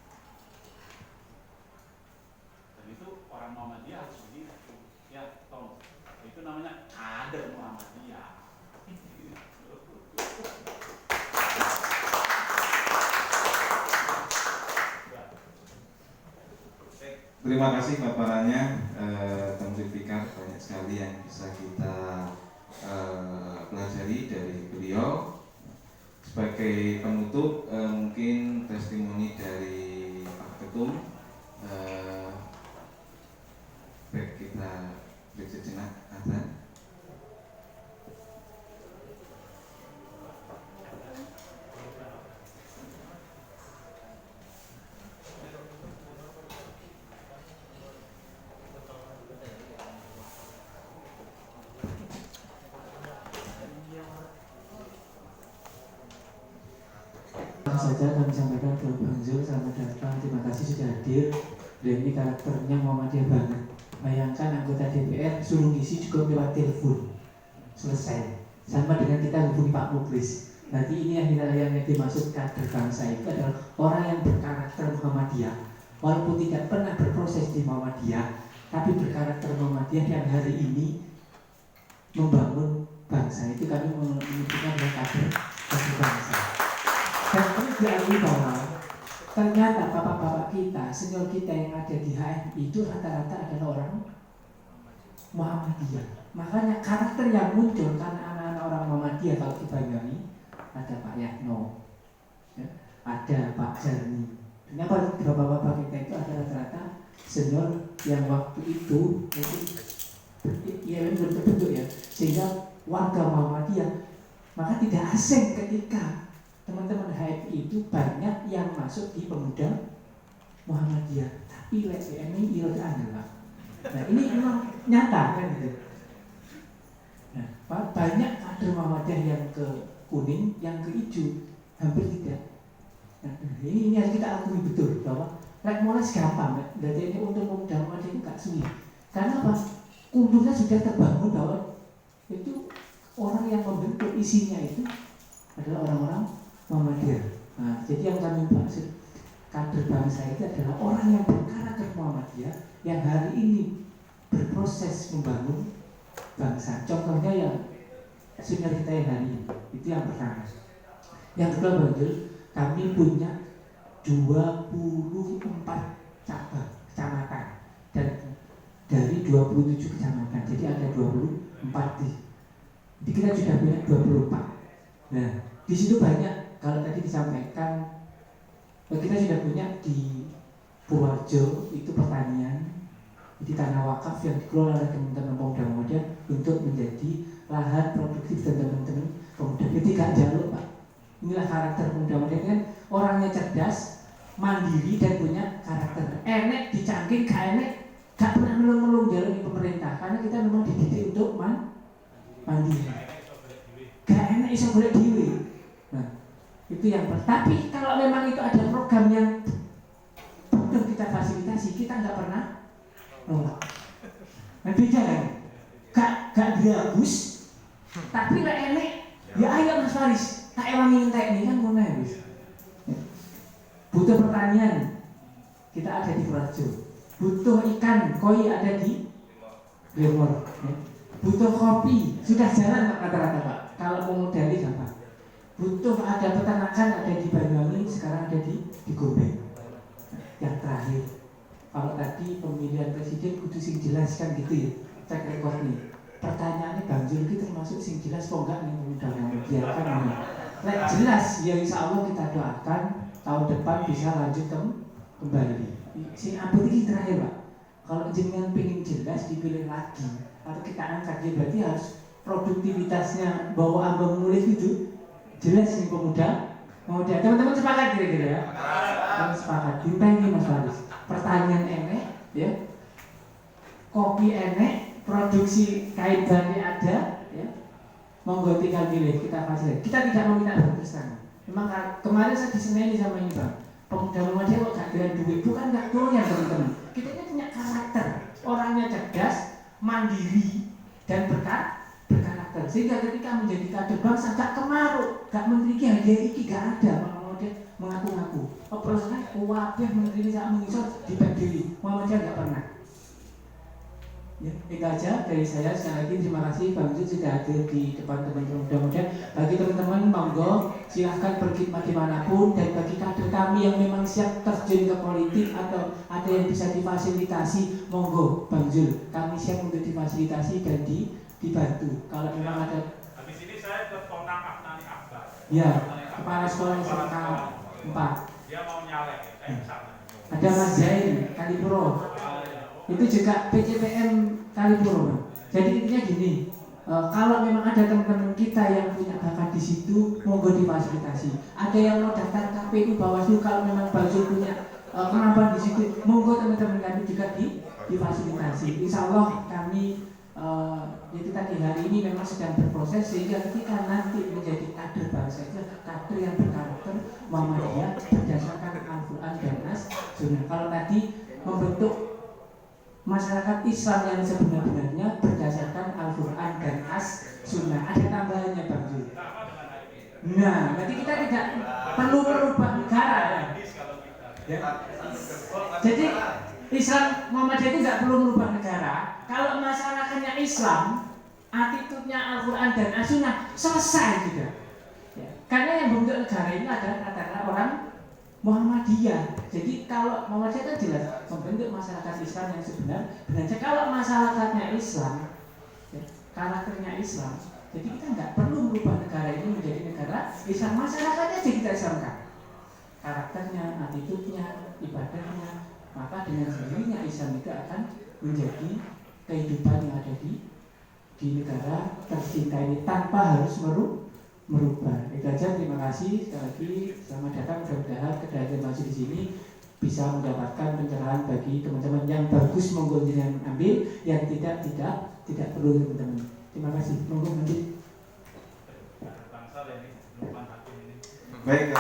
Dan itu orang Muhammadiyah harus begitu. Ya, Tom, itu namanya kader Muhammadiyah. Terima kasih paparannya, Tom Zulfikar, banyak sekali yang bisa kita pelajari dari beliau. sebagai penutup mungkin testimoni dari Pak Ketum. Baik, kita break sejenak azan. Saja kami sampaikan ke Bang Zul, selamat datang, terima kasih sudah hadir. Dan ini karakternya Muhammadiyah banget. Bayangkan anggota DPR suruh ngisi juga lewat telepon, selesai. Sama dengan kita hubungi Pak Muklis. Nanti ini yang dimaksud kader bangsa itu adalah orang yang berkarakter Muhammadiyah, walaupun tidak pernah berproses di Muhammadiyah, tapi berkarakter Muhammadiyah yang hari ini membangun bangsa. Itu kami menyebutkan adalah kader bangsa. Dan kami diakui bahwa ternyata bapak-bapak kita, senior kita yang ada di HMI itu rata-rata adalah orang Muhammadiyah. Makanya karakter yang muncul karena anak-anak orang Muhammadiyah kalau di Banyuwangi ada Pak Yatno, ya, ada Pak Jarni. Ternyata bapak-bapak kita itu ada rata-rata senior yang waktu itu belum terbentuk ya, sehingga warga Muhammadiyah maka tidak asing ketika teman-teman HMI itu banyak yang masuk di pemuda Muhammadiyah, tapi ini ilat Pak. Nah ini memang nyata kan gitu. Nah, banyak kader Muhammadiyah yang ke kuning, yang ke hijau, hampir tidak. Nah, ini harus kita akui betul bahwa mulai gampang. Jadi ini untuk pemuda Muhammadiyah itu gak sulit. Karena apa? Kulturnya sudah terbangun bahwa itu orang yang membentuk isinya itu adalah orang-orang Muhammadiyah. Nah, jadi yang kami maksud kader bangsa itu adalah orang yang berkarakter Muhammadiyah yang hari ini berproses membangun bangsa. Contohnya yang senior kita yang hari ini, itu yang pertama. Yang kedua, Banjul, kami punya 24 cabang kecamatan dan dari 27 kecamatan, jadi ada 24 jadi kita sudah punya 24. Nah, di situ banyak. Kalau tadi disampaikan, kita sudah punya di Purworejo itu pertanian, jadi tanah wakaf yang dikelola oleh teman-teman pemuda Muhammadiyah untuk menjadi lahan produktif dan teman-teman pemuda. Jadi gak jalur Pak. Inilah karakter pemuda Muhammadiyah kan, orangnya cerdas, mandiri dan punya karakter. Enek dicangking, gak enek, gak pernah melung-melung jalur di pemerintah karena kita memang dididik untuk mandiri. Gak enek iso golek dhewe. Nah, itu yang tapi kalau memang itu ada program yang butuh kita fasilitasi, kita nggak pernah nolak. Nah beda kan, gak bagus, tapi lah enek, ya ayo Mas Faris, tak ewangi entek ini kan ngono ya. Butuh pertanian, kita ada di Purworejo. Butuh ikan, koi ada di Timur. Butuh kopi, sudah jalan rata-rata Pak. Kalau mau modali gampang. Butuh ada peternakan ada di Banyuwangi, sekarang ada di Gobeng. Yang terakhir, kalau tadi pemilihan presiden kudu sing jelas kan gitu ya, cek rekor nih. Pertanyaannya Bang Zul itu termasuk sing jelas kok enggak nih undang biarkan nih. Lek jelas ya insya Allah kita doakan tahun depan bisa lanjut kembali. Sing apa ini terakhir Pak. Kalau jenengan pengen jelas dipilih lagi atau kita angkat dia berarti harus produktivitasnya bawa ambang nulis itu jelas nih pemuda. Teman-teman sepakat kira-kira ya? Teman sepakat. Dipengi Mas Faris. Pertanyaan enek, ya. Kopi enek, produksi kain batik ada, ya. Monggo tinggal pilih, kita fasilitasi. Kita tidak meminta berpesan. Memang kemarin saya diseneni sama ini Bang. Pemuda Muhammadiyah kok gak doyan duit, bukan gak doyan teman-teman. Kita ini punya karakter, orangnya cerdas, mandiri dan berkarakter. Sehingga ketika menjadi kader bangsa gak kemaruk, gak menteri hadiah iki gak ada. Muhammadiyah mengaku-ngaku. Operasinya kuwabeh menteri sak mengisor di PBI. Muhammadiyah gak pernah. Ya, itu aja dari saya. Sekali lagi terima kasih Bang Zul sudah hadir di depan teman-teman mudah-mudahan. Bagi teman-teman monggo silahkan berkhidmat dimanapun, dan bagi kader kami yang memang siap terjun ke politik atau ada yang bisa difasilitasi, monggo Bang Zul, kami siap untuk difasilitasi dan dibantu. Kalau memang ada. Habis ini saya ke kontak Afnani Akbar. Ya. kepala sekolah SMK 4. Dia mau nyalek kayak misalnya. Ada Mas Zain Kalipuro, itu juga PCPM Kalipuro. Jadi intinya gini, kalau memang ada teman-teman kita yang punya bakat di situ, monggo difasilitasi. Ada yang mau daftar KPU Bawaslu, kalau memang Bawaslu punya kemampuan di situ, monggo teman-teman kami juga difasilitasi. Insya Allah kami itu tadi hari ini memang sedang berproses sehingga ketika nanti menjadi kader bangsa itu kader yang berkarakter Muhammadiyah berdasarkan Al-Quran dan As-Sunnah. Kalau tadi membentuk masyarakat Islam yang sebenar-benarnya berdasarkan Al-Quran dan As-Sunnah. Ada tambahannya Bang Zul. Nah, nanti kita tidak perlu merubah negara ya. Jadi Islam Muhammadiyah itu tidak perlu merubah negara. Kalau masyarakatnya Islam, attitude-nya Al-Quran dan As-Sunnah selesai juga. Ya. Karena yang membentuk negara ini adalah katakanlah orang Muhammadiyah. Jadi kalau Muhammadiyah kan jelas membentuk masyarakat Islam yang sebenarnya. Kalau masyarakatnya Islam, ya, karakternya Islam, jadi kita nggak perlu merubah negara ini menjadi negara Islam. Masyarakatnya jadi kita Islamkan. Karakternya, attitude-nya, ibadahnya, maka dengan sendirinya Islam itu akan menjadi kehidupan yang ada di negara tercinta ini tanpa harus merubah. Itu aja, terima kasih sekali lagi, selamat datang. Mudah-mudahan kehadiran masih di sini bisa mendapatkan pencerahan bagi teman-teman yang bagus, monggo jenengan ambil, yang tidak perlu teman-teman. Terima kasih, monggo lanjut. Baik,